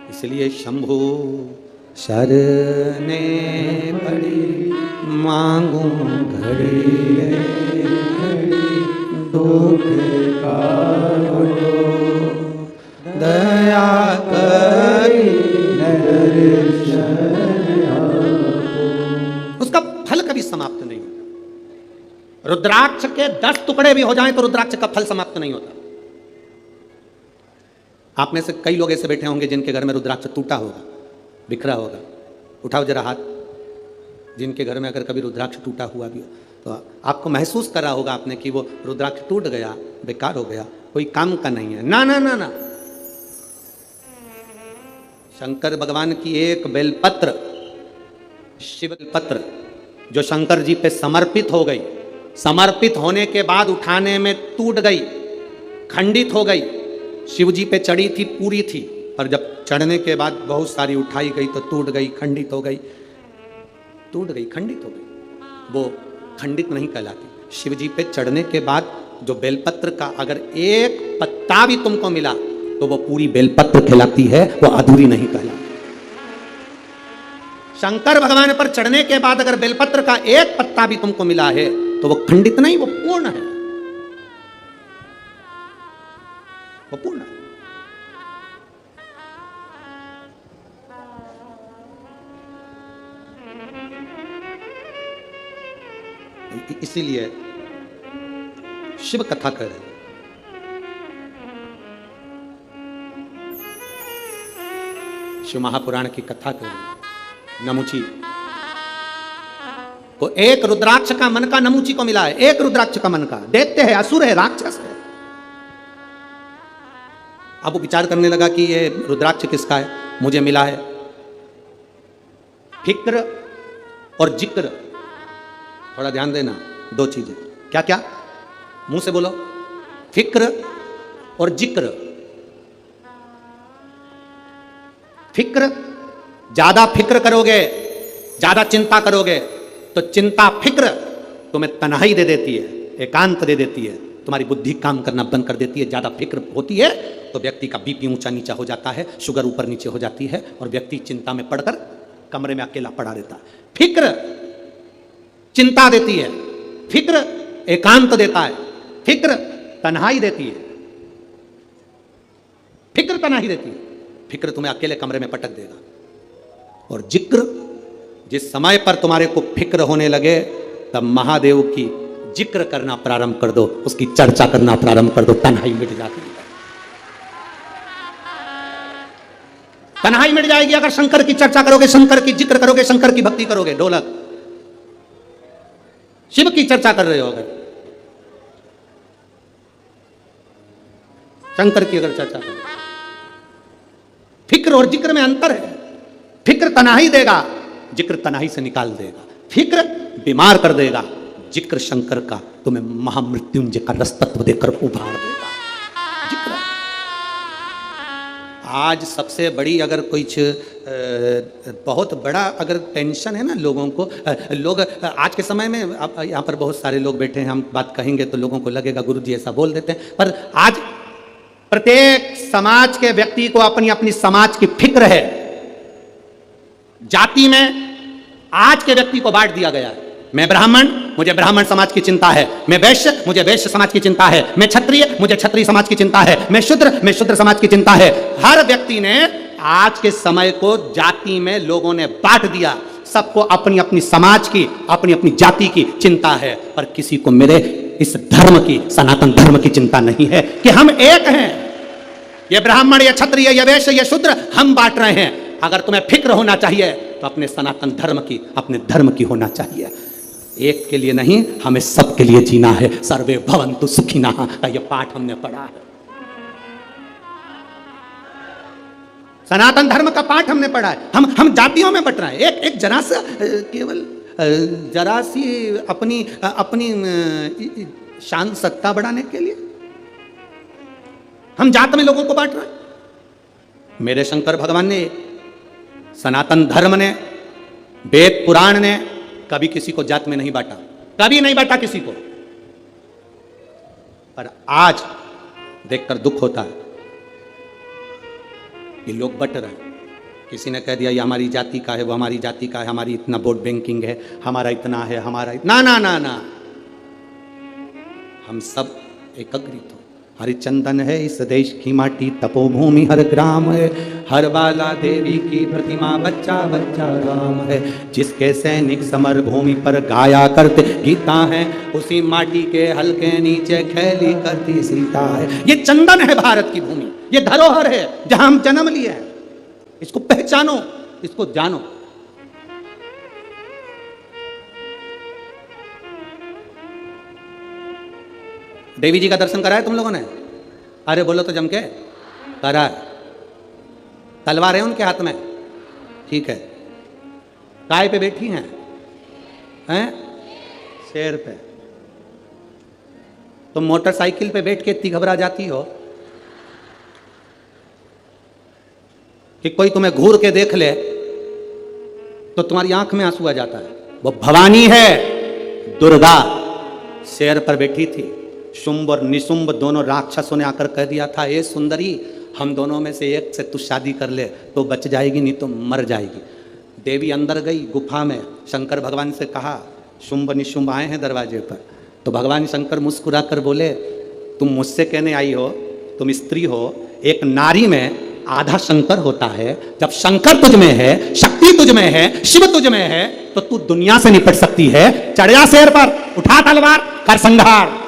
इसलिए शंभु शरणे पड़ी मांगू घड़ी दुख कारो दया करी दर्शन आपो। उसका फल कभी समाप्त नहीं होता। रुद्राक्ष के 10 टुकड़े भी हो जाएं तो रुद्राक्ष का फल समाप्त नहीं होता। आप में से कई लोग ऐसे बैठे होंगे जिनके घर में रुद्राक्ष टूटा होगा, बिखरा होगा। उठाओ जरा हाथ, जिनके घर में अगर कभी रुद्राक्ष टूटा हुआ भी हो तो आपको महसूस करा होगा आपने कि वो रुद्राक्ष टूट गया, बेकार हो गया, कोई काम का नहीं है। ना ना ना ना, शंकर भगवान की एक बेलपत्र, शिव पत्र जो शंकर जी पे समर्पित हो गई, समर्पित होने के बाद उठाने में टूट गई, खंडित हो गई। शिव जी पे चढ़ी थी, पूरी थी, पर जब चढ़ने के बाद बहुत सारी उठाई गई तो टूट गई, खंडित हो गई, टूट गई, खंडित हो गई। वो खंडित नहीं कहलाती। शिव जी पे चढ़ने के बाद जो बेलपत्र का अगर एक पत्ता भी तुमको मिला तो वो पूरी बेलपत्र कहलाती है, वो अधूरी नहीं कहलाती। शंकर भगवान पर चढ़ने के बाद अगर बेलपत्र का एक पत्ता भी तुमको मिला है तो वो खंडित नहीं, वो पूर्ण है, वो पूर्ण है। इसीलिए शिव कथा कर रहे हैं। शिव महापुराण की कथा कर रहे हैं। नमुची को एक रुद्राक्ष का मन का नमुची को मिला है, एक रुद्राक्ष का मन का। दैत्य है, असुर है, राक्षस है। अब वो विचार करने लगा कि ये रुद्राक्ष किसका है, मुझे मिला है। फिक्र और जिक्र, थोड़ा ध्यान देना, दो चीजें। क्या क्या? मुंह से बोलो। फिक्र और जिक्र। फिक्र, ज्यादा फिक्र करोगे, ज्यादा चिंता करोगे तो चिंता फिक्र तुम्हें तन्हाई दे देती है, एकांत दे देती है, तुम्हारी बुद्धि काम करना बंद कर देती है। ज्यादा फिक्र होती है तो व्यक्ति का बीपी ऊंचा नीचा हो जाता है, शुगर ऊपर नीचे हो जाती है और व्यक्ति चिंता में पड़कर कमरे में अकेला पड़ा रहता है। फिक्र चिंता देती है, फिक्र एकांत देता है, फिक्र तन्हाई देती है, फिक्र तन्हाई देती है। फिक्र तुम्हें अकेले कमरे में पटक देगा। और जिक्र, जिस समय पर तुम्हारे को फिक्र होने लगे तब महादेव की जिक्र करना प्रारंभ कर दो, उसकी चर्चा करना प्रारंभ कर दो, तन्हाई मिट जाती है। तन्हाई मिट जाएगी अगर शंकर की चर्चा करोगे, शंकर की जिक्र करोगे, शंकर की भक्ति करोगे। ढोलक, शिव की चर्चा कर रहे हो, अगर शंकर की अगर चर्चा करोगे। फिक्र और जिक्र में अंतर है। फिक्र तन्हाई देगा, जिक्र तन्हाई से निकाल देगा। फिक्र बीमार कर देगा, जिक्र शंकर का तुम्हें महामृत्युंजय का रसतत्व देकर उभार देगा। जिक्र आज सबसे बड़ी अगर कुछ बहुत बड़ा अगर टेंशन है ना लोगों को, लोग आज के समय में, यहाँ पर बहुत सारे लोग बैठे हैं, हम बात कहेंगे तो लोगों को लगेगा गुरुजी ऐसा बोल देते हैं, पर आज प्रत्येक समाज के व्यक्ति को अपनी अपनी समाज की फिक्र है। जाति में आज के व्यक्ति को बांट दिया गया है। मैं ब्राह्मण, मुझे ब्राह्मण समाज की चिंता है। मैं वैश्य, मुझे वैश्य समाज की चिंता है। मैं क्षत्रिय, मुझे क्षत्रिय समाज की चिंता है। मैं शूद्र समाज की चिंता है। हर व्यक्ति ने आज के समय को जाति में लोगों ने बांट दिया। सबको अपनी अपनी समाज की, अपनी अपनी जाति की चिंता है, पर किसी को मेरे इस धर्म की, सनातन धर्म की चिंता नहीं है कि हम एक हैं। ये ब्राह्मण, ये क्षत्रिय, ये वैश्य, ये शूद्र, हम बांट रहे हैं। अगर तुम्हें फिक्र होना चाहिए तो अपने सनातन धर्म की, अपने धर्म की होना चाहिए। एक के लिए नहीं, हमें सबके लिए जीना है। सर्वे भवन्तु सुखिनः का ये पाठ हमने पढ़ा है। सनातन धर्म का पाठ हमने पढ़ा है। हम जातियों में बट रहे हैं। एक जरा सा, केवल जरा सी अपनी शान सत्ता बढ़ाने के लिए हम जात में लोगों को बांट रहे हैं। मेरे शंकर भगवान ने, सनातन धर्म ने, वेद पुराण ने कभी किसी को जात में नहीं बांटा, कभी नहीं बांटा किसी को। पर आज देखकर दुख होता है कि लोग बट रहे हैं। किसी ने कह दिया ये हमारी जाति का है, वो हमारी जाति का है, हमारी इतना वोट बैंकिंग है, हमारा इतना है, हमारा इतना। ना ना ना, हम सब एकत्रित हो। हरिचंदन है इस देश की माटी, तपोभूमि हर ग्राम है, हर बाला देवी की प्रतिमा, बच्चा बच्चा राम है। जिसके सैनिक समर भूमि पर गाया करते गीता है, उसी माटी के हल्के नीचे खेली करती सीता है। ये चंदन है भारत की भूमि, ये धरोहर है जहां हम जन्म लिए हैं। इसको पहचानो, इसको जानो। देवी जी का दर्शन कराया तुम लोगों ने? अरे बोलो तो जम के। करा है। तलवार है उनके हाथ में, ठीक है। काय पे बैठी हैं? शेर पे। तुम मोटरसाइकिल पे बैठ के इतनी घबरा जाती हो कि कोई तुम्हें घूर के देख ले तो तुम्हारी आंख में आंसू आ जाता है। वो भवानी है, दुर्गा शेर पर बैठी थी। शुंभ और निशुंभ दोनों राक्षसों ने आकर कह दिया था, ए सुंदरी, हम दोनों में से एक से तू शादी कर ले तो बच जाएगी, नहीं तो मर जाएगी। देवी अंदर गई गुफा में, शंकर भगवान से कहा, शुंभ निशुंभ आए हैं दरवाजे पर। तो भगवान शंकर मुस्कुरा कर बोले, तुम मुझसे कहने आई हो, तुम स्त्री हो, एक नारी में आधा शंकर होता है। जब शंकर तुझ में है, शक्ति तुझ में है, शिव तुझ में है, तो तू दुनिया से निपट सकती है। चढ़ जा शेर पर, उठा तलवार, कर संहार।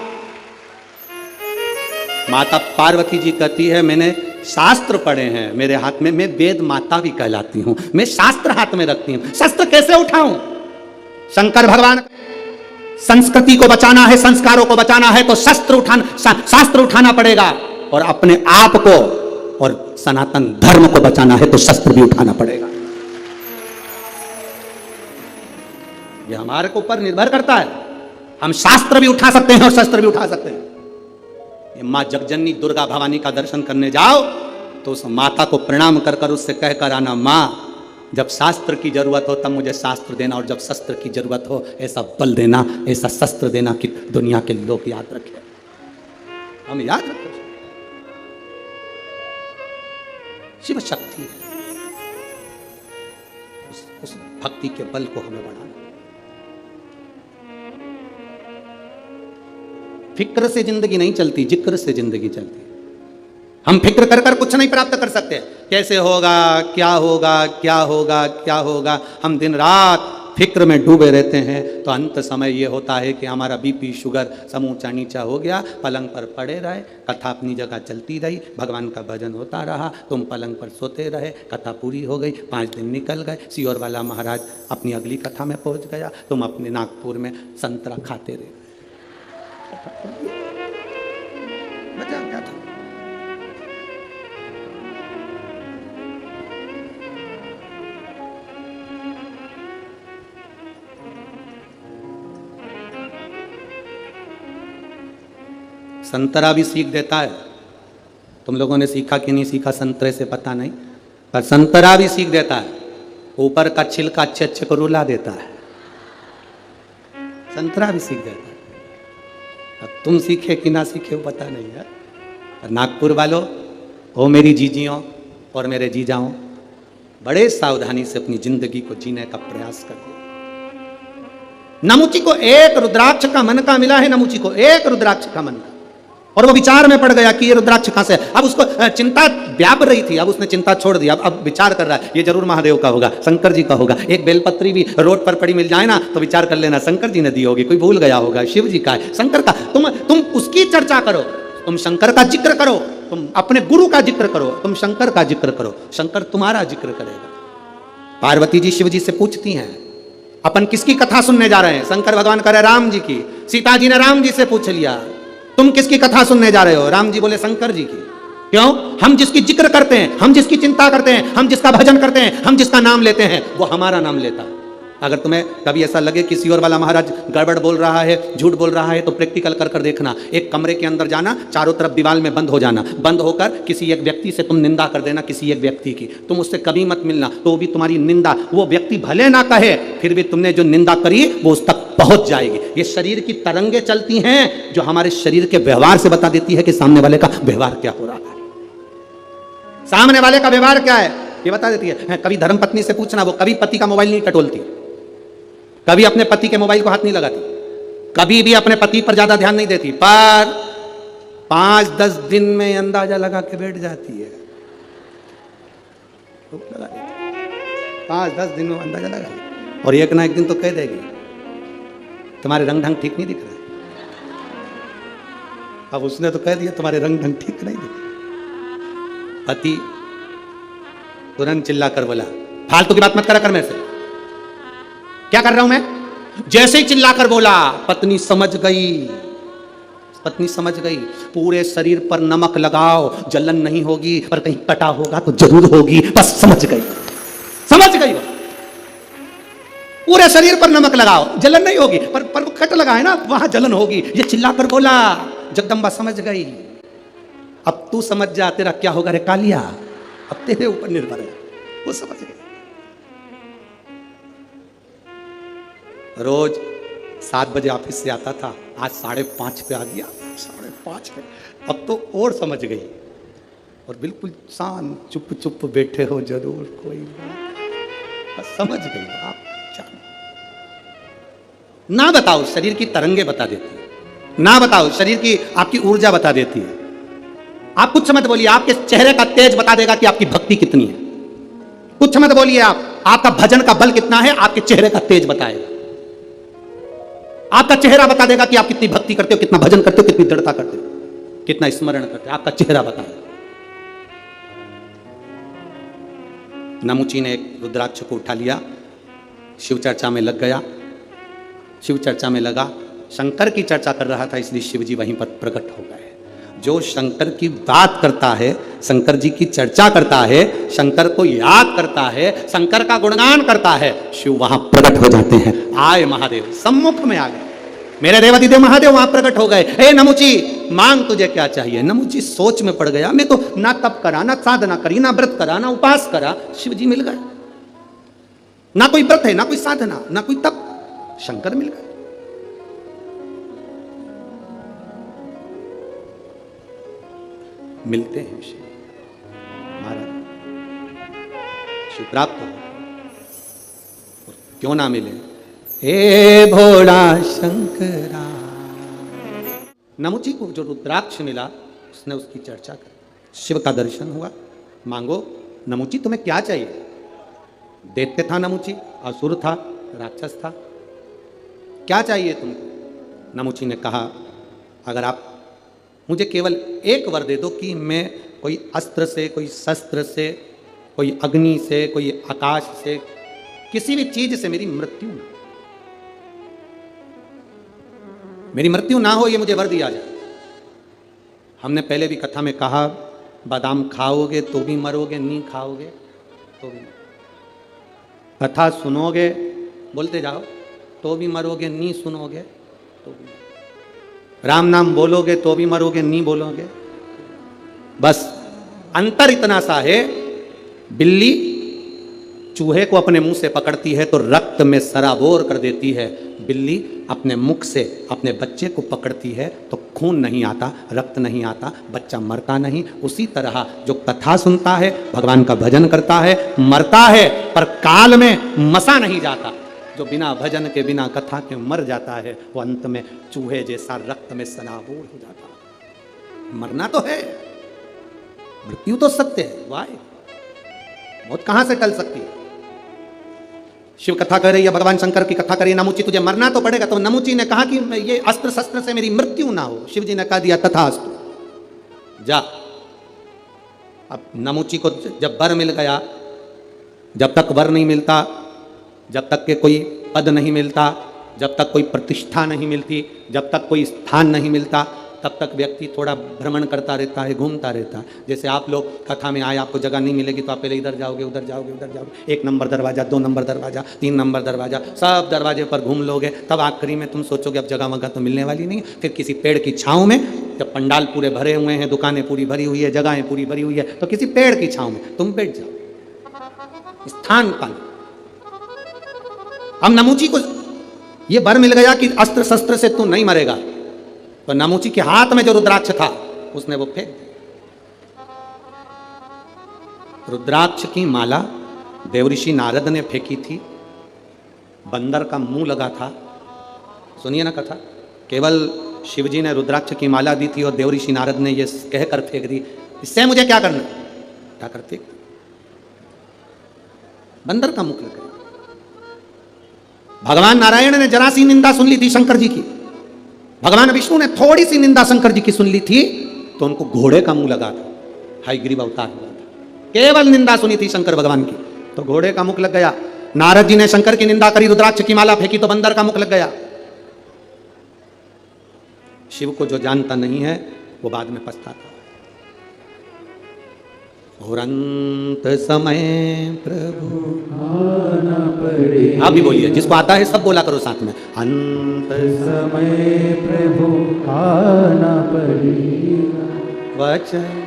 माता पार्वती जी कहती है, मैंने शास्त्र पढ़े हैं मेरे हाथ में, मैं वेद माता भी कहलाती हूं, मैं शास्त्र हाथ में रखती हूं, शस्त्र कैसे उठाऊं? शंकर भगवान, संस्कृति को बचाना है, संस्कारों को बचाना है तो शास्त्र उठाना पड़ेगा, और अपने आप को और सनातन धर्म को बचाना है तो शस्त्र भी उठाना पड़ेगा। यह हमारे को ऊपर निर्भर करता है। हम शास्त्र भी उठा सकते हैं और शस्त्र भी उठा सकते हैं। ये मां जगजननी दुर्गा भवानी का दर्शन करने जाओ तो उस माता को प्रणाम कर कर उससे कहकर आना, मां जब शास्त्र की जरूरत हो तब मुझे शास्त्र देना, और जब शस्त्र की जरूरत हो ऐसा बल देना, ऐसा शस्त्र देना कि दुनिया के लोग याद रखें। हम याद रखें, शिव शक्ति है, उस भक्ति के बल को हमें बढ़ाना। फिक्र से जिंदगी नहीं चलती, जिक्र से जिंदगी चलती। हम फिक्र कर कर कुछ नहीं प्राप्त कर सकते। कैसे होगा, क्या होगा, क्या होगा, क्या होगा, हम दिन रात फिक्र में डूबे रहते हैं। तो अंत समय ये होता है कि हमारा बीपी शुगर सब ऊंचा नीचा हो गया, पलंग पर पड़े रहे, कथा अपनी जगह चलती रही, भगवान का भजन होता रहा, तुम पलंग पर सोते रहे, कथा पूरी हो गई, 5 दिन निकल गए, सियोर वाला महाराज अपनी अगली कथा में पहुंच गया, तुम अपने नागपुर में संतरा खाते रहे। मजा क्या था? संतरा भी सीख देता है। तुम लोगों ने सीखा कि नहीं सीखा संतरे से पता नहीं, पर संतरा भी सीख देता है। ऊपर का छिलका अच्छे अच्छे को रुला देता है, संतरा भी सीख देता है। अब तुम सीखे कि ना सीखे वो पता नहीं है। नागपुर वालों, हो मेरी जीजियों और मेरे जीजाओं, बड़े सावधानी से अपनी जिंदगी को जीने का प्रयास करिए। नमुची को एक रुद्राक्ष का मन का मिला है, नमुची को एक रुद्राक्ष का मन का, और वो विचार में पड़ गया कि ये रुद्राक्ष कहां से। अब उसको चिंता व्याप रही थी, अब उसने चिंता छोड़ दी। अब विचार कर रहा है ये जरूर महादेव का होगा, शंकर जी का होगा। एक बेलपत्री भी रोड पर पड़ी मिल जाए ना तो विचार कर लेना शंकर जी ने दी होगी, कोई भूल गया होगा, शिव जी का है, शंकर का। तुम उसकी चर्चा करो, तुम शंकर का जिक्र करो, तुम अपने गुरु का जिक्र करो, तुम शंकर का जिक्र करो, शंकर तुम्हारा जिक्र करेगा। पार्वती जी शिव जी से पूछती हैं, अपन किसकी कथा सुनने जा रहे हैं? शंकर भगवान कह रहे राम जी की। सीता जी ने राम जी से पूछ लिया, तुम किसकी कथा सुनने जा रहे हो? राम जी बोले शंकर जी की। क्यों? हम जिसकी जिक्र करते हैं, हम जिसकी चिंता करते हैं, हम जिसका भजन करते हैं, हम जिसका नाम लेते हैं, वो हमारा नाम लेता है। अगर तुम्हें कभी ऐसा लगे किसी और वाला महाराज गड़बड़ बोल रहा है, झूठ बोल रहा है, तो प्रैक्टिकल कर कर देखना। एक कमरे के अंदर जाना, चारों तरफ दीवार में बंद हो जाना, बंद होकर किसी एक व्यक्ति से तुम निंदा कर देना, किसी एक व्यक्ति की। तुम उससे कभी मत मिलना, तो भी तुम्हारी निंदा वो व्यक्ति भले ना कहे, फिर भी तुमने जो निंदा करी वो उस तक पहुंच जाएगी। ये शरीर की तरंगे चलती हैं जो हमारे शरीर के व्यवहार से बता देती है कि सामने वाले का व्यवहार क्या हो रहा है। सामने वाले का व्यवहार क्या है ये बता देती है। कभी धर्मपत्नी से पूछना, वो कभी पति का मोबाइल नहीं टटोलती, कभी अपने पति के मोबाइल को हाथ नहीं लगाती, कभी भी अपने पति पर ज्यादा ध्यान नहीं देती, पर 5-10 दिन में अंदाजा लगा के बैठ जाती है। 5-10 दिन में अंदाजा लगा, और एक ना एक दिन तो कह देगी तुम्हारे रंग ढंग ठीक नहीं दिख रहा। अब उसने तो कह दिया तुम्हारे रंग ढंग ठीक नहीं दिख रहा। पति तुरंत चिल्ला कर बोला, फालतू की बात मत करा कर मेरे से। क्या कर रहा हूं मैं? जैसे ही चिल्ला कर बोला, पत्नी समझ गई, पत्नी समझ गई। पूरे शरीर पर नमक लगाओ, जलन नहीं होगी, पर कहीं कटा होगा तो जरूर होगी। बस समझ गई, समझ गई। पूरे शरीर पर नमक लगाओ, जलन नहीं होगी, पर वो कट लगा है ना, वहां जलन होगी। ये चिल्ला कर बोला, जगदम्बा समझ गई। अब तू समझ जा, तेरा क्या होगा रे कालिया, अब तेरे ऊपर निर्भर है। वो समझ गई। रोज 7 बजे ऑफिस से आता था, आज 5:30 पे आ गया, 5:30 पे। अब तो और समझ गई, और बिल्कुल शांत चुप चुप बैठे हो जरूर, कोई बस समझ गई। आप ना बताओ, शरीर की तरंगे बता देती है। ना बताओ, शरीर की आपकी ऊर्जा बता देती है। आप कुछ मत बोलिए, आपके चेहरे का तेज बता देगा कि आपकी भक्ति कितनी है। कुछ मत बोलिए, आपका भजन का बल कितना है, आपके चेहरे का तेज बताएगा। आपका चेहरा बता देगा कि आप कितनी भक्ति करते हो, कितना भजन करते हो, कितनी दृढ़ता करते हो, कितना स्मरण करते हो। आपका चेहरा बताएगा। नमुची ने एक रुद्राक्ष को उठा लिया, शिव चर्चा में लग गया। शिव चर्चा में लगा, शंकर की चर्चा कर रहा था, इसलिए शिव जी वहीं पर प्रकट हो गए। जो शंकर की बात करता है, शंकर जी की चर्चा करता है, शंकर को याद करता है, शंकर का गुणगान करता है, शिव वहां प्रकट हो जाते हैं। आए महादेव, सम्मुख में आ गए मेरे देवादिदेव महादेव, वहां प्रकट हो गए। हे नमुची, मांग तुझे क्या चाहिए। नमुची सोच में पड़ गया, मैं तो ना तप करा, ना साधना करी, ना व्रत करा, ना उपास करा, शिव जी मिल गए। ना कोई व्रत है, ना कोई साधना, ना कोई तप, शंकर मिल गए। मिलते हैं शिव महाराज, शिव प्राप्त हो, क्यों ना मिले। हे भोला शंकरा। नमुची को जो रुद्राक्ष मिला, उसने उसकी चर्चा की, शिव का दर्शन हुआ। मांगो नमुची, तुम्हें क्या चाहिए। दैत्य था नमुची, असुर था, राक्षस था, क्या चाहिए तुमको। नमुची ने कहा, अगर आप मुझे केवल एक वर दे दो कि मैं कोई अस्त्र से, कोई शस्त्र से, कोई अग्नि से, कोई आकाश से, किसी भी चीज से मेरी मृत्यु ना, मेरी मृत्यु ना हो, ये मुझे वर दिया जाए। हमने पहले भी कथा में कहा, बादाम खाओगे तो भी मरोगे, नहीं खाओगे तो भी। कथा सुनोगे, बोलते जाओ, तो भी मरोगे, नहीं सुनोगे तो भी। राम नाम बोलोगे तो भी मरोगे, नहीं बोलोगे। बस अंतर इतना सा है, बिल्ली चूहे को अपने मुंह से पकड़ती है तो रक्त में सराबोर कर देती है, बिल्ली अपने मुख से अपने बच्चे को पकड़ती है तो खून नहीं आता, रक्त नहीं आता, बच्चा मरता नहीं। उसी तरह जो कथा सुनता है, भगवान का भजन करता है, मरता है पर काल में मसा नहीं जाता। जो बिना भजन के, बिना कथा के मर जाता है, वो अंत में चूहे जैसा रक्त में सराबोर हो जाता है। मरना तो है, मृत्यु तो सत्य है, वाह मौत कहां से टल सकती है। शिव कथा कर रही है, भगवान शंकर की कथा कर रही है, नमुची तुझे मरना तो पड़ेगा। तो नमुची ने कहा कि ये अस्त्र शस्त्र से मेरी मृत्यु ना हो। शिव जी ने कहा दिया, तथास्तु, जा। अब नमुची को जब वर मिल गया, जब तक वर नहीं मिलता, जब तक के कोई पद नहीं मिलता, जब तक कोई प्रतिष्ठा नहीं मिलती, जब तक कोई स्थान नहीं मिलता, तब तक व्यक्ति थोड़ा भ्रमण करता रहता है, घूमता रहता है। जैसे आप लोग कथा में आए, आपको जगह नहीं मिलेगी तो आप पहले इधर जाओगे, उधर जाओगे, उधर जाओगे, 1 नंबर दरवाज़ा, 2 नंबर दरवाज़ा, 3 नंबर दरवाज़ा, सब दरवाजे पर घूम लोगे। तब आखिरी में तुम सोचोगे अब जगह वगह तो मिलने वाली नहीं है। फिर किसी पेड़ की छाँव में, जब पंडाल पूरे भरे हुए हैं, दुकानें पूरी भरी हुई है, जगहें पूरी भरी हुई है, तो किसी पेड़ की छाँव में तुम बैठ जाओ, स्थान पाना। अब नमूची को ये वर मिल गया कि अस्त्र शस्त्र से तू नहीं मरेगा, तो नमूची के हाथ में जो रुद्राक्ष था उसने वो फेंक दिया। रुद्राक्ष की माला देवऋषि नारद ने फेंकी थी, बंदर का मुंह लगा था। सुनिए ना कथा, केवल शिवजी ने रुद्राक्ष की माला दी थी और देवऋषि नारद ने ये कहकर फेंक दी, इससे मुझे क्या करना, क्या करते, बंदर का मुख लगा। भगवान नारायण ने जरा सी निंदा सुन ली थी शंकर जी की, भगवान विष्णु ने थोड़ी सी निंदा शंकर जी की सुन ली थी तो उनको घोड़े का मुंह लगा था, हयग्रीव अवतार हुआ था। केवल निंदा सुनी थी शंकर भगवान की तो घोड़े का मुख लग गया। नारद जी ने शंकर की निंदा करी, रुद्राक्ष की माला फेंकी तो बंदर का मुख लग गया। शिव को जो जानता नहीं है वो बाद में पछताता। और अंत समय प्रभु आना पड़े, आप भी बोलिए, जिसको आता है सब बोला करो साथ में, अंत समय प्रभु आना पड़ेगा, वचन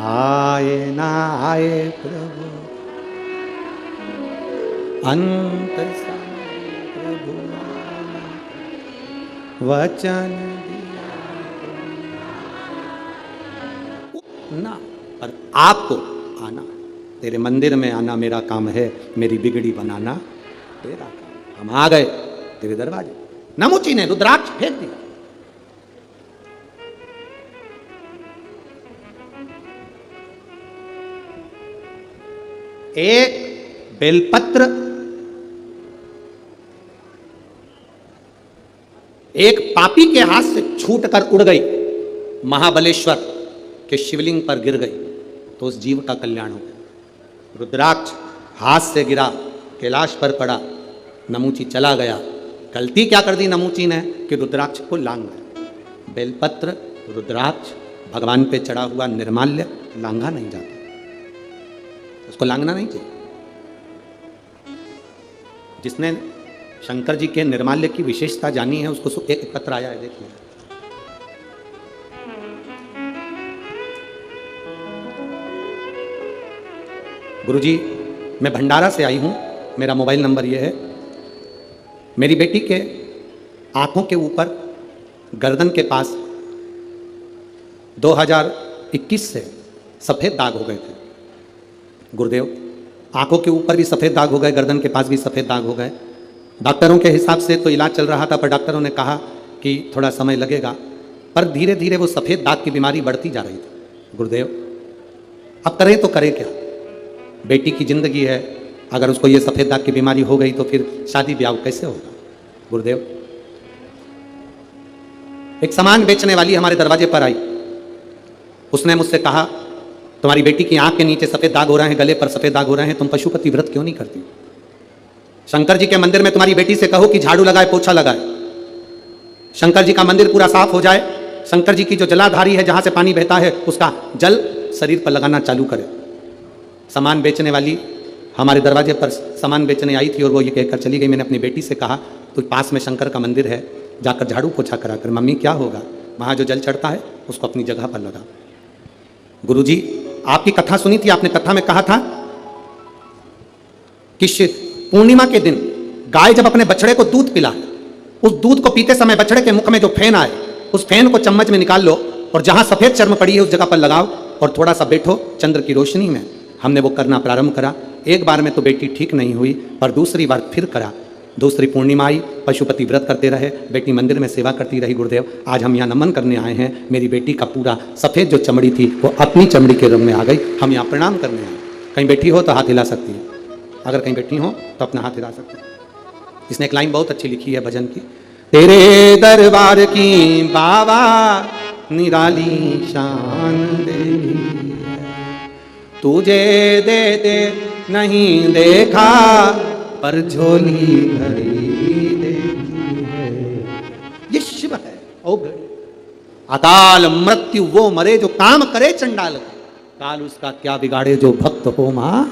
आए ना आए प्रभु, अंत समय प्रभु वचन ना, पर आपको आना, तेरे मंदिर में आना मेरा काम है, मेरी बिगड़ी बनाना तेरा काम। हम आ गए तेरे दरवाजे। नमूची ने रुद्राक्ष फेंक दिया। एक बेलपत्र एक पापी के हाथ से छूटकर उड़ गई, महाबलेश्वर के शिवलिंग पर गिर गई तो उस जीव का कल्याण हो गया। रुद्राक्ष हाथ से गिरा, कैलाश पर पड़ा, नमूची चला गया। गलती क्या कर दी नमूची ने कि रुद्राक्ष को लांग गया। बेलपत्र, रुद्राक्ष भगवान पे चढ़ा हुआ निर्माल्य लांघा नहीं जाता, उसको लांघना नहीं चाहिए। जिसने शंकर जी के निर्माल्य की विशेषता जानी है उसको एक पत्र आया है, देखिए। गुरुजी, मैं भंडारा से आई हूं, मेरा मोबाइल नंबर यह है। मेरी बेटी के आंखों के ऊपर गर्दन के पास 2021 से सफ़ेद दाग हो गए थे। गुरुदेव, आंखों के ऊपर भी सफ़ेद दाग हो गए, गर्दन के पास भी सफ़ेद दाग हो गए। डॉक्टरों के हिसाब से तो इलाज चल रहा था, पर डॉक्टरों ने कहा कि थोड़ा समय लगेगा, पर धीरे धीरे वो सफ़ेद दाग की बीमारी बढ़ती जा रही थी। गुरुदेव, अब करें तो करें क्या? बेटी की ज़िंदगी है, अगर उसको ये सफ़ेद दाग की बीमारी हो गई तो फिर शादी ब्याह कैसे होगा? गुरुदेव, एक सामान बेचने वाली हमारे दरवाजे पर आई। उसने मुझसे कहा, तुम्हारी बेटी की आंख के नीचे सफ़ेद दाग हो रहे हैं, गले पर सफ़ेद दाग हो रहे हैं, तुम पशुपति व्रत क्यों नहीं करती? शंकर जी के मंदिर में तुम्हारी बेटी से कहो कि झाड़ू लगाए, पोछा लगाए, शंकर जी का मंदिर पूरा साफ हो जाए, शंकर जी की जो जलाधारी है जहाँ से पानी बहता है उसका जल शरीर पर लगाना चालू करे। सामान बेचने वाली हमारे दरवाजे पर सामान बेचने आई थी और वो ये कहकर चली गई। मैंने अपनी बेटी से कहा, तो पास में शंकर का मंदिर है, जाकर झाड़ू पोछा करा कर। मम्मी क्या होगा, वहाँ जो जल चढ़ता है उसको अपनी जगह पर लगा। गुरुजी, आपकी कथा सुनी थी, आपने कथा में कहा था कि पूर्णिमा के दिन गाय जब अपने बछड़े को दूध पिलाए, उस दूध को पीते समय बछड़े के मुख में जो फेन आए उस फेन को चम्मच में निकाल लो और जहाँ सफ़ेद चर्म पड़ी है उस जगह पर लगाओ और थोड़ा सा बैठो चंद्र की रोशनी में। हमने वो करना प्रारंभ करा। एक बार में तो बेटी ठीक नहीं हुई, पर दूसरी बार फिर करा। दूसरी पूर्णिमा आई, पशुपति व्रत करते रहे, बेटी मंदिर में सेवा करती रही। गुरुदेव, आज हम यहाँ नमन करने आए हैं। मेरी बेटी का पूरा सफ़ेद जो चमड़ी थी वो अपनी चमड़ी के रंग में आ गई। हम यहाँ प्रणाम करने आए। कहीं बैठी हो तो हाथ हिला सकती है, अगर कहीं बैठी हो तो अपना हाथ हिला सकती है। इसने एक लाइन बहुत अच्छी लिखी है भजन की, तेरे दरबार की बाबा निराली शान देगी, तुझे देते नहीं देखा पर झोली भरी देगी है। ओघड़ी। अकाल मृत्यु वो मरे जो काम करे चंडाल का, काल उसका क्या बिगाड़े जो भक्त हो मां।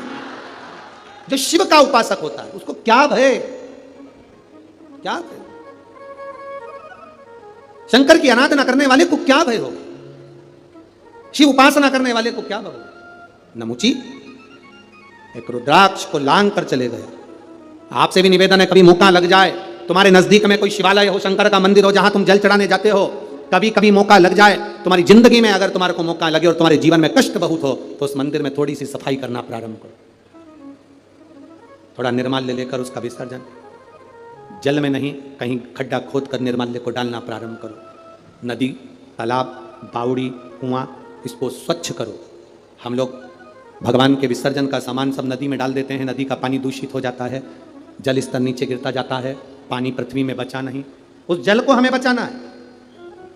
जो शिव का उपासक होता है उसको क्या भय, क्या भय? शंकर की आराधना करने वाले को क्या भय होगा? शिव उपासना करने वाले को क्या भय होगा? नमुची एक रुद्राक्ष को लांग कर चले गए। आपसे भी निवेदन है, कभी मौका लग जाए, तुम्हारे नजदीक में कोई शिवालय हो, शंकर का मंदिर हो, जहां तुम जल चढ़ाने जाते हो, कभी कभी मौका लग जाए तुम्हारी जिंदगी में, अगर तुम्हारे को मौका लगे और तुम्हारे जीवन में कष्ट बहुत हो, तो उस मंदिर में थोड़ी सी सफाई करना प्रारंभ करो। थोड़ा निर्माल्य लेकर उसका विसर्जन, जल में नहीं, कहीं खड्डा खोद कर निर्माल्य को डालना प्रारंभ करो। नदी, तालाब, बावड़ी, कुआं, इसको स्वच्छ करो। हम लोग भगवान के विसर्जन का सामान सब नदी में डाल देते हैं, नदी का पानी दूषित हो जाता है, जल स्तर नीचे गिरता जाता है, पानी पृथ्वी में बचा नहीं। उस जल को हमें बचाना है।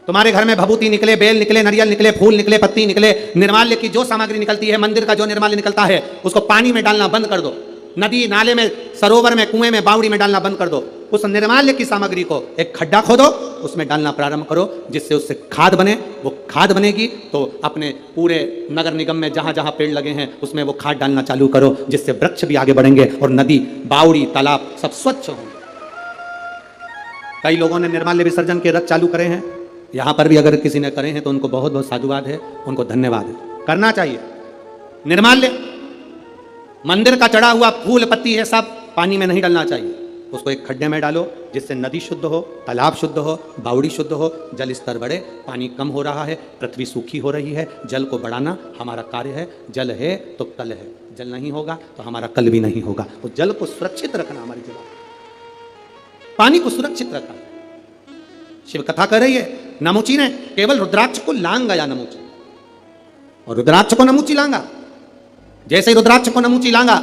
तुम्हारे घर में भभूति निकले, बेल निकले, नारियल निकले, फूल निकले, पत्ती निकले, निर्माल्य की जो सामग्री निकलती है, मंदिर का जो निर्माल्य निकलता है, उसको पानी में डालना बंद कर दो। नदी, नाले में, सरोवर में, कुएं में, बावड़ी में डालना बंद कर दो। उस निर्माल्य की सामग्री को एक खड्डा खोदो, उसमें डालना प्रारंभ करो, जिससे उससे खाद बने। वो खाद बनेगी तो अपने पूरे नगर निगम में जहां जहां पेड़ लगे हैं उसमें वो खाद डालना चालू करो, जिससे वृक्ष भी आगे बढ़ेंगे और नदी, बावड़ी, तालाब सब स्वच्छ होंगे। कई लोगों ने निर्माल्य विसर्जन के रथ चालू करे हैं, यहां पर भी अगर किसी ने करे हैं तो उनको बहुत बहुत साधुवाद है, उनको धन्यवाद है, करना चाहिए। निर्माल्य मंदिर का चढ़ा हुआ फूल पत्ती है, सब पानी में नहीं डालना चाहिए, उसको एक खड्डे में डालो, जिससे नदी शुद्ध हो, तालाब शुद्ध हो, बावड़ी शुद्ध हो, जल स्तर बढ़े। पानी कम हो रहा है, पृथ्वी सूखी हो रही है, जल को बढ़ाना हमारा कार्य है। जल है तो कल है, जल नहीं होगा तो हमारा कल भी नहीं होगा। तो जल को सुरक्षित रखना हमारी जवाब, पानी को सुरक्षित रखना। शिव कथा कर रही है, नमुची ने केवल रुद्राक्ष को लांग गया नमुची, और रुद्राक्ष को नमुची लांगा। जैसे ही रुद्राक्ष को नमुची लांगा,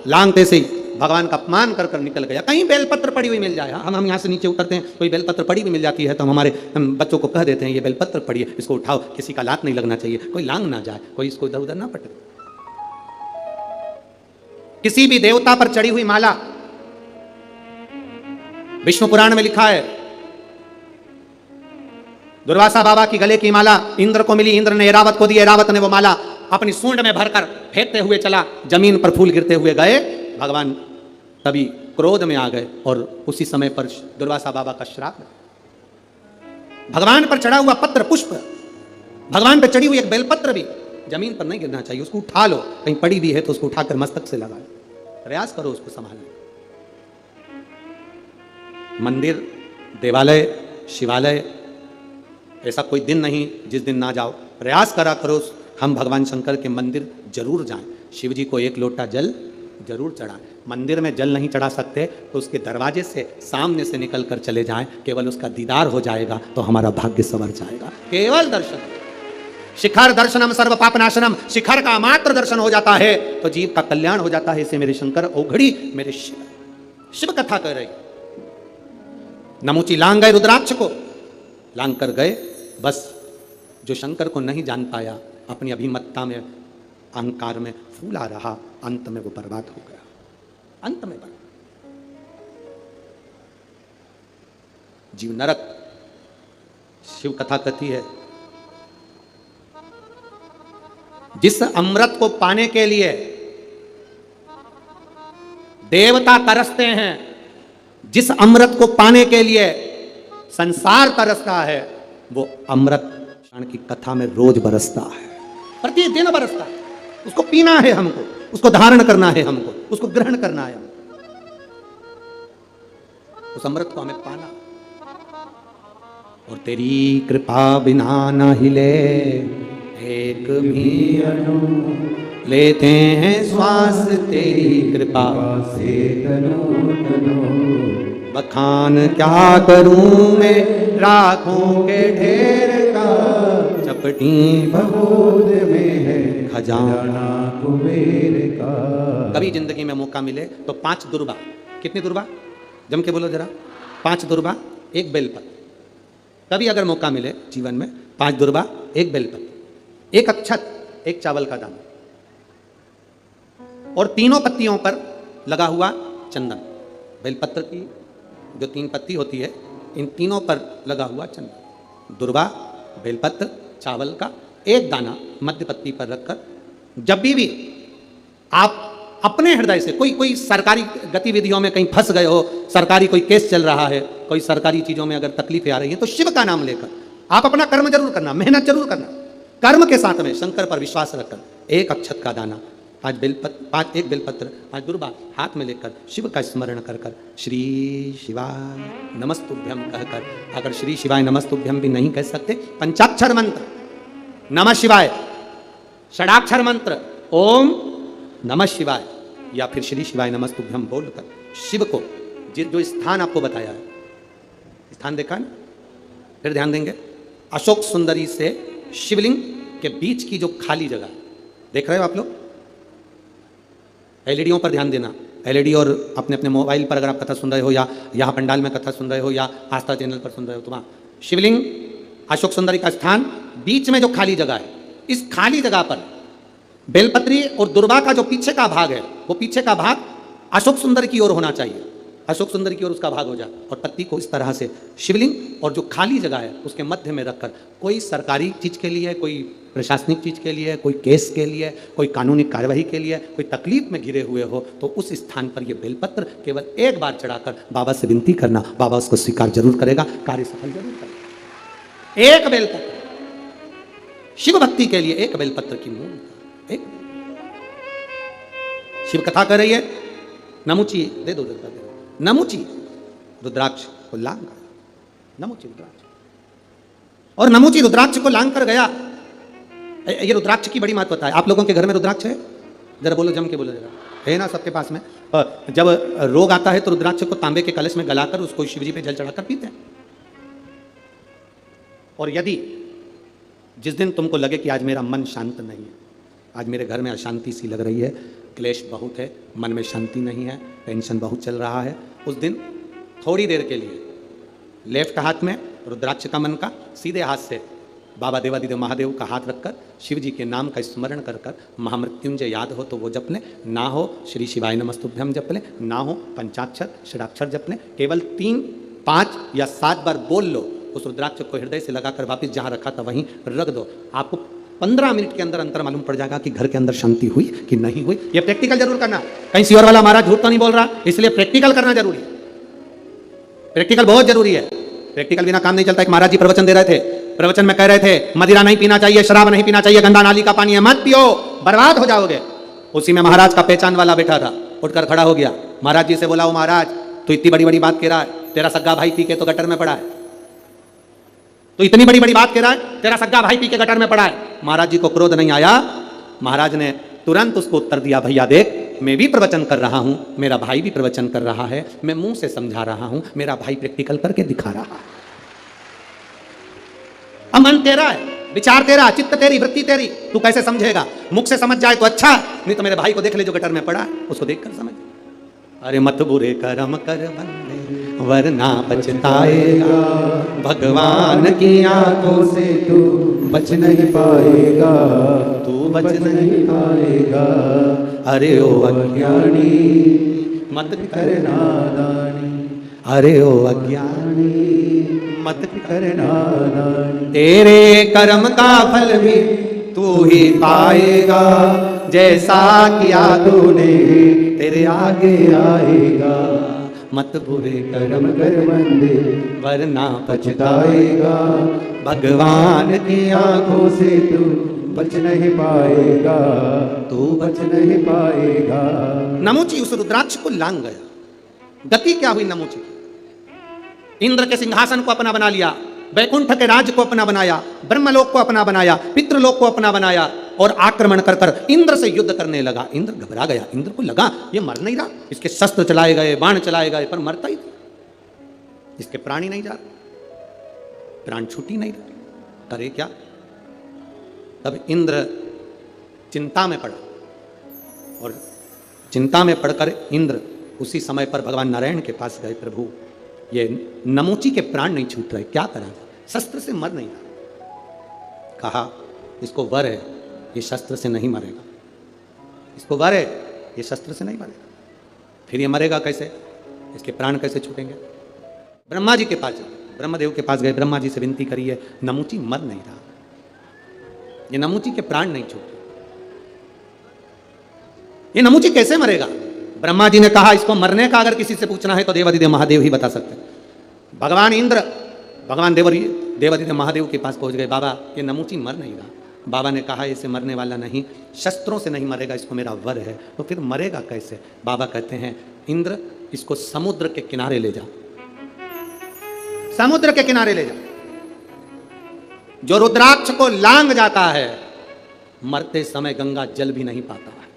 लांगते से ही भगवान का अपमान कर कर निकल गया। कहीं बेलपत्र पड़ी हुई मिल जाए, हम यहाँ से नीचे उतरते हैं, कोई बेलपत्र पड़ी हुई मिल जाती है तो हम बच्चों को कह देते हैं ये बेलपत्र पड़ी है, इसको उठाओ, किसी का लात नहीं लगना चाहिए, कोई लांग ना जाए, कोई इसको इधर उधर ना पटे। किसी भी देवता पर चढ़ी हुई माला, विष्णु पुराण में लिखा है, दुर्वासा बाबा की गले की माला इंद्र को मिली, इंद्र ने एरावत को दी, एरावत ने वो माला अपनी सूंड में भरकर फेंकते हुए चला, जमीन पर फूल गिरते हुए गए। भगवान तभी क्रोध में आ गए और उसी समय पर दुर्वासा बाबा का श्राप। भगवान पर चढ़ा हुआ पत्र पुष्प, भगवान पर चढ़ी हुई एक बेलपत्र भी जमीन पर नहीं गिरना चाहिए, उसको उठा लो, कहीं पड़ी भी है तो उसको उठाकर मस्तक से लगा लो, प्रयास करो उसको संभालने। मंदिर, देवालय, शिवालय, ऐसा कोई दिन नहीं जिस दिन ना जाओ, प्रयास करा करो हम भगवान शंकर के मंदिर जरूर जाएं, शिव जी को एक लोटा जल जरूर चढ़ाएं। मंदिर में जल नहीं चढ़ा सकते तो उसके दरवाजे से सामने से निकल कर चले जाएं, केवल उसका दीदार हो जाएगा तो हमारा भाग्य संवर जाएगा। केवल दर्शन, शिखर दर्शनम सर्व पापनाशनम, शिखर का मात्र दर्शन हो जाता है तो जीव का कल्याण हो जाता है। इसे मेरे शंकर ओघड़ी, मेरे शिव, शिव कथा कर रही। नमुची लांग गए रुद्राक्ष को, लांग कर गए, बस जो शंकर को नहीं जान पाया, अपनी अभिमत्ता में, अहंकार में फूला रहा, अंत में वो बर्बाद हो गया, अंत में बर्बाद। जीव नरक, शिव कथा कहती है, जिस अमृत को पाने के लिए देवता तरसते हैं, जिस अमृत को पाने के लिए संसार तरसता है, वो अमृत कृष्ण की कथा में रोज बरसता है, प्रतिदिन बरसता है। उसको पीना है हमको, उसको धारण करना है हमको, उसको ग्रहण करना है हमको, उस अमृत को हमें पाना। और तेरी कृपा बिना न हिले एक भी अणु, लेते हैं श्वास तेरी कृपा से तनो तनो। बखान क्या करूं मैं राखों के ढेर का, चपटी भगोद में है खजाना कुबेर का। कभी जिंदगी में मौका मिले तो 5 दुर्बा, कितनी दुर्बा जम के बोलो जरा, 5 दुर्बा 1 बेलपत्र। कभी अगर मौका मिले जीवन में 5 दुर्बा 1 बेलपत्र, 1 अक्षत, 1 चावल का दाना, और तीनों पत्तियों पर लगा हुआ चंदन। बेलपत्र की जो 3 पत्ती होती है, इन तीनों पर लगा हुआ चंदन, दुर्वा बेलपत्र चावल का एक दाना मध्य पत्ती पर रखकर जब भी आप अपने हृदय से कोई सरकारी गतिविधियों में कहीं फंस गए हो, सरकारी कोई केस चल रहा है, कोई सरकारी चीजों में अगर तकलीफें आ रही हैं, तो शिव का नाम लेकर आप अपना कर्म जरूर करना, मेहनत जरूर करना, कर्म के साथ में शंकर पर विश्वास रखकर एक अक्षत का दाना, 5 बेलपत्र 5 दुर्वा हाथ में लेकर शिव का स्मरण कर कर श्री शिवाय नमस्तुभ्यम कहकर, अगर श्री शिवाय नमस्तुभ्यम भी नहीं कह सकते, पंचाक्षर मंत्र नमः शिवाय, षडाक्षर मंत्र ओम नमः शिवाय या फिर श्री शिवाय नमस्तुभ्यम बोलकर शिव को जो स्थान आपको बताया है, स्थान देखा ना, फिर ध्यान देंगे अशोक सुंदरी से शिवलिंग के बीच की जो खाली जगह देख रहे हो आप लोग, एलईडीओं पर ध्यान देना, एलईडी और अपने अपने मोबाइल पर अगर आप कथा सुन रहे हो या यहाँ पंडाल में कथा सुन रहे हो या आस्था चैनल पर सुन रहे हो, तो वहाँ शिवलिंग अशोक सुंदरी का स्थान, बीच में जो खाली जगह है, इस खाली जगह पर बेलपत्री और दुर्वा का जो पीछे का भाग है, वो पीछे का भाग अशोक सुंदर की ओर होना चाहिए, अशोक सुंदर की ओर उसका भाग हो जाए, और पत्ती को इस तरह से शिवलिंग और जो खाली जगह है उसके मध्य में रखकर कोई सरकारी चीज के लिए, कोई प्रशासनिक चीज के लिए, कोई केस के लिए, कोई कानूनी कार्यवाही के लिए, कोई तकलीफ में घिरे हुए हो, तो उस स्थान पर यह बेलपत्र केवल एक बार चढ़ाकर बाबा से विनती करना, बाबा उसको स्वीकार जरूर करेगा, कार्य सफल जरूर करेगा। एक बेलपत्र शिव भक्ति के लिए, एक बेलपत्र की मूल, एक शिव कथा कर रही है, नमुची दे दो, नमुची रुद्राक्ष को लांग कर, नमुची रुद्राक्ष, और नमुची रुद्राक्ष को लांग कर गया। ये रुद्राक्ष की बड़ी महत्वता है। आप लोगों के घर में रुद्राक्ष है? जरा बोलो, जम के बोलो जरा, है ना सबके पास में? जब रोग आता है तो रुद्राक्ष को तांबे के कलश में गलाकर उसको शिवजी पे जल चढ़ाकर पीते हैं। और यदि जिस दिन तुमको लगे कि आज मेरा मन शांत नहीं है, आज मेरे घर में अशांति सी लग रही है, क्लेश बहुत है, मन में शांति नहीं है, टेंशन बहुत चल रहा है, उस दिन थोड़ी देर के लिए लेफ्ट हाथ में रुद्राक्ष का मन का, सीधे हाथ से बाबा देवादिदेव महादेव का हाथ रखकर शिव जी के नाम का स्मरण कर कर महामृत्युंजय याद हो तो वो जप लें, ना हो श्री शिवाय नमस्तुभ्यम जप लें, ना हो पंचाक्षर षडाक्षर जप लें, केवल 3, 5 या 7 बार बोल लो, उस रुद्राक्ष को हृदय से लगाकर वापस जहाँ रखा था वहीं रख दो। आपको 15 मिनट के अंदर अंतर मालूम पड़ जाएगा कि घर के अंदर शांति हुई कि नहीं हुई। ये प्रैक्टिकल जरूर करना, कहीं सियोर वाला महाराज झूठ तो नहीं बोल रहा, इसलिए प्रैक्टिकल करना जरूरी है, प्रैक्टिकल बहुत जरूरी है, प्रैक्टिकल बिना काम नहीं चलता। एक महाराज जी प्रवचन दे रहे थे, प्रवचन में कह रहे थे मदिरा नहीं पीना चाहिए, शराब नहीं पीना चाहिए, गंदा नाली का पानी है, मत पियो, बर्बाद हो जाओगे। उसी में महाराज का पहचान वाला बैठा था, उठकर खड़ा हो गया, महाराज जी से बोला, वो महाराज तू इतनी बड़ी बड़ी बात कह रहा है, तेरा सग्गा भाई पी के तो गटर में पड़ा है, तो इतनी बड़ी बड़ी बात कह रहा है, तेरा सग्गा भाई पी के गटर में पड़ा है। महाराज जी को क्रोध नहीं आया, महाराज ने तुरंत उसको उत्तर दिया, भैया देख मैं भी प्रवचन कर रहा हूं, मेरा भाई भी प्रवचन कर रहा है, मैं मुंह से समझा रहा हूं, मेरा भाई प्रैक्टिकल करके दिखा रहा है। अब मन तेरा है, विचार तेरा, चित्त तेरी, वृत्ति तेरी, तू कैसे समझेगा? मुख से समझ जाए तो अच्छा, नहीं तो मेरे भाई को देख ले जो गटर में पड़ा, उसको देखकर समझ। अरे मत बुरे कर्म कर बंदे वरना पछताएगा, भगवान की आंखों से तू बच नहीं पाएगा, तू बच नहीं पाएगा। अरे ओ अज्ञानी मत कर नादानी, अरे ओ अज्ञानी मत कर नादानी, तेरे कर्म का फल भी तू ही पाएगा, जैसा किया तूने तेरे आगे आएगा। मत बुरे कर्म कर बंदे वरना पछताएगा, भगवान की आंखों से तू बच नहीं पाएगा, तू बच नहीं पाएगा। नमुची उस रुद्राक्ष को लांग गया। गति क्या हुई नमुची की? इंद्र के सिंहासन को अपना बना लिया, वैकुंठ के राज को अपना बनाया, ब्रह्मलोक को अपना बनाया, पितृलोक को अपना बनाया, और आक्रमण कर कर इंद्र से युद्ध करने लगा। इंद्र घबरा गया, इंद्र को लगा ये मर नहीं रहा, इसके शस्त्र चलाए गए, बाण चलाए गए, पर मरता ही नहीं, इसके प्राण ही नहीं जा रहा, प्राण छूट ही नहीं रहा, करे क्या? तब इंद्र चिंता में पड़ा, और चिंता में पड़कर इंद्र उसी समय पर भगवान नारायण के पास गए, प्रभु ये नमोची के प्राण नहीं छूट रहे, क्या करा? शस्त्र से मर नहीं रहा। कहा इसको वर है, ये शस्त्र से नहीं मरेगा, इसको वर है, ये शस्त्र से नहीं मरेगा। फिर ये मरेगा कैसे? इसके प्राण कैसे छूटेंगे? ब्रह्मा जी के पास जाओ, ब्रह्मदेव के पास गए, ब्रह्मा जी से विनती करी है, नमूची मर नहीं रहा, ये नमूची के प्राण नहीं छूटे, ये नमूची कैसे मरेगा? ब्रह्मा जी ने कहा इसको मरने का अगर किसी से पूछना है तो देवादिदेव महादेव ही बता सकते हैं। भगवान इंद्र, भगवान देवादिदेव महादेव के पास पहुंच गए, बाबा ये नमूची मर नहीं रहा। बाबा ने कहा इसे मरने वाला नहीं, शस्त्रों से नहीं मरेगा, इसको मेरा वर है। तो फिर मरेगा कैसे? बाबा कहते हैं इंद्र इसको समुद्र के किनारे ले जा, समुद्र के किनारे ले जा। जो रुद्राक्ष को लांग जाता है मरते समय गंगा जल भी नहीं पाता है,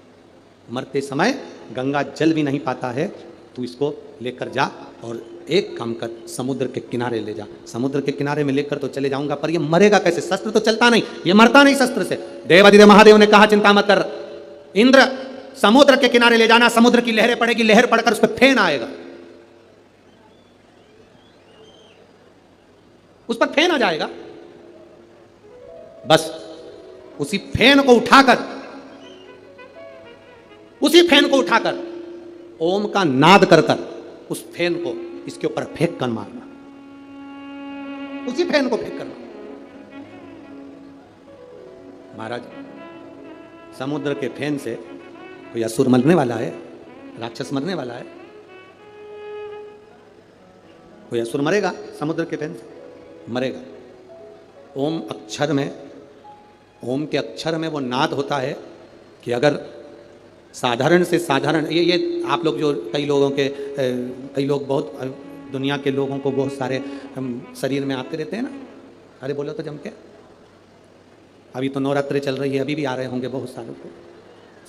मरते समय गंगा जल भी नहीं पाता है। तू इसको लेकर जा और एक काम कर, समुद्र के किनारे ले जा। समुद्र के किनारे में लेकर तो चले जाऊंगा, पर ये मरेगा कैसे? शस्त्र तो चलता नहीं, ये मरता नहीं शस्त्र से। देवादिदेव महादेव ने कहा चिंता मत कर इंद्र, समुद्र के किनारे ले जाना, समुद्र की लहरें पड़ेगी, लहर पड़कर उस पर फेन आएगा, उस पर फेन आ जाएगा। बस उसी फेन को उठाकर, उसी फेन को उठाकर ओम का नाद कर कर उस फेन को इसके ऊपर फेंक कर मारना, उसी फेन को फेंक कर मारना। महाराज समुद्र के फेन से कोई असुर मरने वाला है, राक्षस मरने वाला है? कोई असुर मरेगा समुद्र के फेन से? मरेगा। ओम अक्षर में, ओम के अक्षर में वो नाद होता है कि अगर साधारण से साधारण, ये आप लोग जो कई लोगों के, कई लोग बहुत दुनिया के लोगों को बहुत सारे शरीर में आते रहते हैं ना, अरे बोलो तो जम के, अभी तो नवरात्रि चल रही है, अभी भी आ रहे होंगे बहुत सारों को,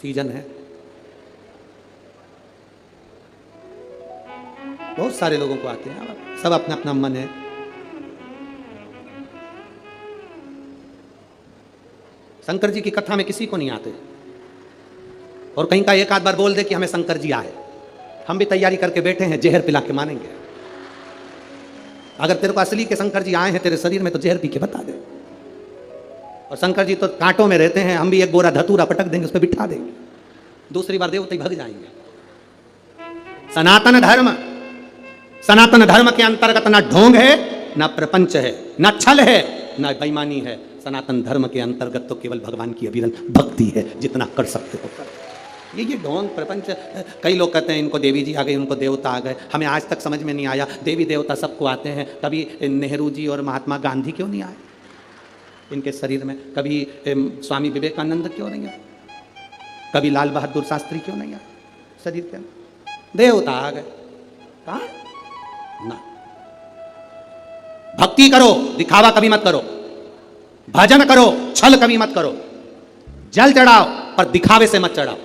सीजन है, बहुत सारे लोगों को आते हैं, सब अपना अपना मन है। शंकर जी की कथा में किसी को नहीं आते, और कहीं का एक आध बार बोल दे कि हमें शंकर जी आए, हम भी तैयारी करके बैठे हैं, जहर पिला के मानेंगे। अगर तेरे को असली के शंकर जी आए हैं तेरे शरीर में तो जहर पी के बता दे। और शंकर जी तो कांटों में रहते हैं, हम भी एक बोरा धतूरा पटक देंगे, उस पर बिठा देंगे, दूसरी बार देवते भग जाएंगे। सनातन धर्म, सनातन धर्म के अंतर्गत ना ढोंग है, ना प्रपंच है, ना छल है, ना बेईमानी है। सनातन धर्म के अंतर्गत तो केवल भगवान की अविरल भक्ति है, जितना कर सकते हो कर। ये ढोंग प्रपंच, कई लोग कहते हैं इनको देवी जी आ गए, उनको देवता आ गए। हमें आज तक समझ में नहीं आया, देवी देवता सबको आते हैं, कभी नेहरू जी और महात्मा गांधी क्यों नहीं आए इनके शरीर में? कभी स्वामी विवेकानंद क्यों नहीं आए? कभी लाल बहादुर शास्त्री क्यों नहीं आए शरीर के अंदर? देवता आ गए। कहाँ ना, भक्ति करो, दिखावा कभी मत करो, भजन करो, छल कभी मत करो, जल चढ़ाओ पर दिखावे से मत चढ़ाओ,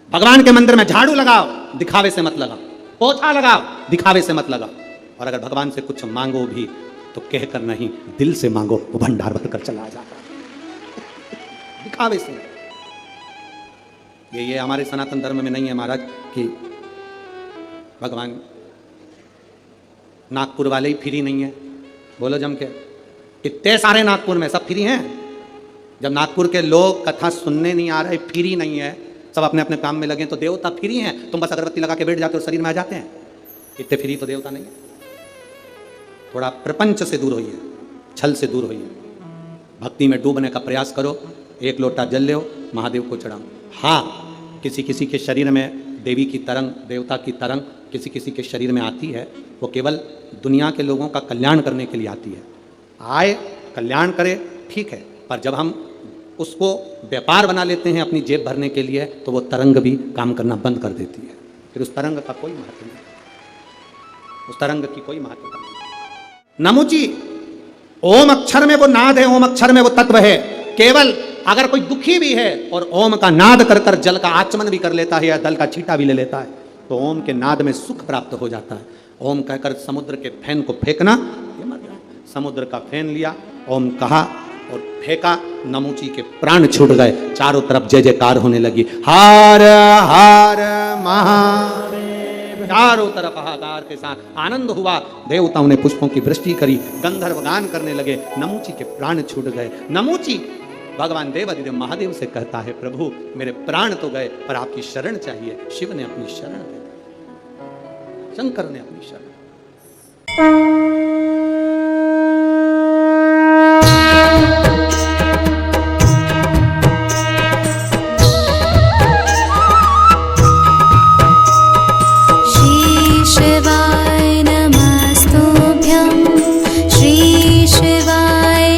भगवान के मंदिर में झाड़ू लगाओ, दिखावे से मत लगाओ, पोछा लगाओ, दिखावे से मत लगाओ। और अगर भगवान से कुछ मांगो भी तो कहकर नहीं, दिल से मांगो, वो भंडार भर कर चला जाता, दिखावे से। ये हमारे सनातन धर्म में नहीं है महाराज कि भगवान, नागपुर वाले ही फ्री नहीं है, बोलो जम के, इतने सारे नागपुर में सब फ्री हैं। जब नागपुर के लोग कथा सुनने नहीं आ रहे, फ्री नहीं है, सब अपने अपने काम में लगे, तो देवता फ्री हैं? तुम बस अगरबत्ती लगा के बैठ जाते हो, शरीर में आ जाते हैं, इतने फ्री तो देवता नहीं है। थोड़ा प्रपंच से दूर होइए, छल से दूर होइए, भक्ति में डूबने का प्रयास करो। एक लोटा जल लो, महादेव को चढ़ाओ। हाँ, किसी किसी के शरीर में देवी की तरंग, देवता की तरंग किसी किसी के शरीर में आती है, वो केवल दुनिया के लोगों का कल्याण करने के लिए आती है। आए, कल्याण करे, ठीक है, पर जब हम उसको व्यापार बना लेते हैं अपनी जेब भरने के लिए, तो वो तरंग भी काम करना बंद कर देती है। फिर उस तरंग का कोई महत्व नहीं, उस तरंग की कोई महत्वता नहीं। नमुची, ओम अक्षर में वो नाद है, ओम अक्षर में वो तत्व है। केवल अगर कोई दुखी भी है और ओम का नाद कर कर जल का आचमन भी कर लेता है या जल का छींटा भी ले लेता है, तो ओम के नाद में सुख प्राप्त हो जाता है। ओम कहकर समुद्र के फेन को फेंकना, ये मत जाए। समुद्र का फेन लिया, ओम कहा और फेंका, नमूची के प्राण छूट गए, चारों तरफ जय जयकार होने लगी, हार हार महादेव, चारों तरफ हाहाकार के साथ आनंद हुआ। देवताओं ने पुष्पों की वृष्टि करी, गंधर्व गान करने लगे, नमूची के प्राण छूट गए। नमूची भगवान देवादिदेव महादेव से कहता है, प्रभु मेरे प्राण तो गए पर आपकी शरण चाहिए। शिव ने अपनी शरण दे दी, शंकर ने अपनी शरण। शिवाय नमस्तुभ्यं श्री शिवाय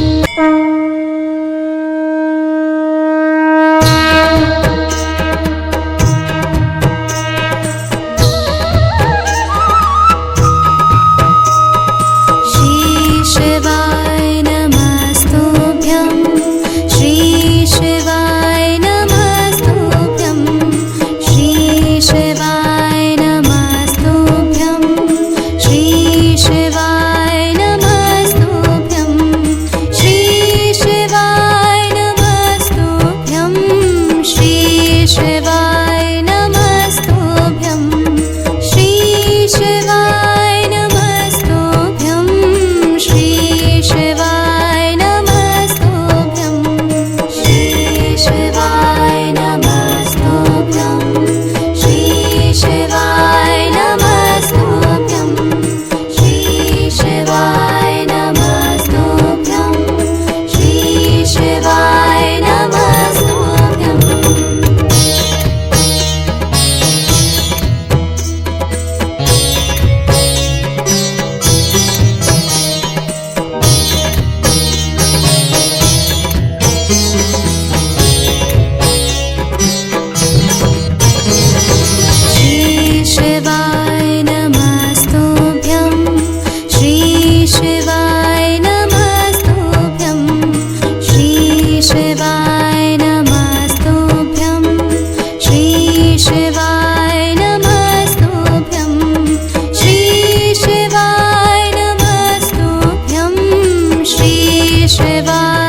शिवाय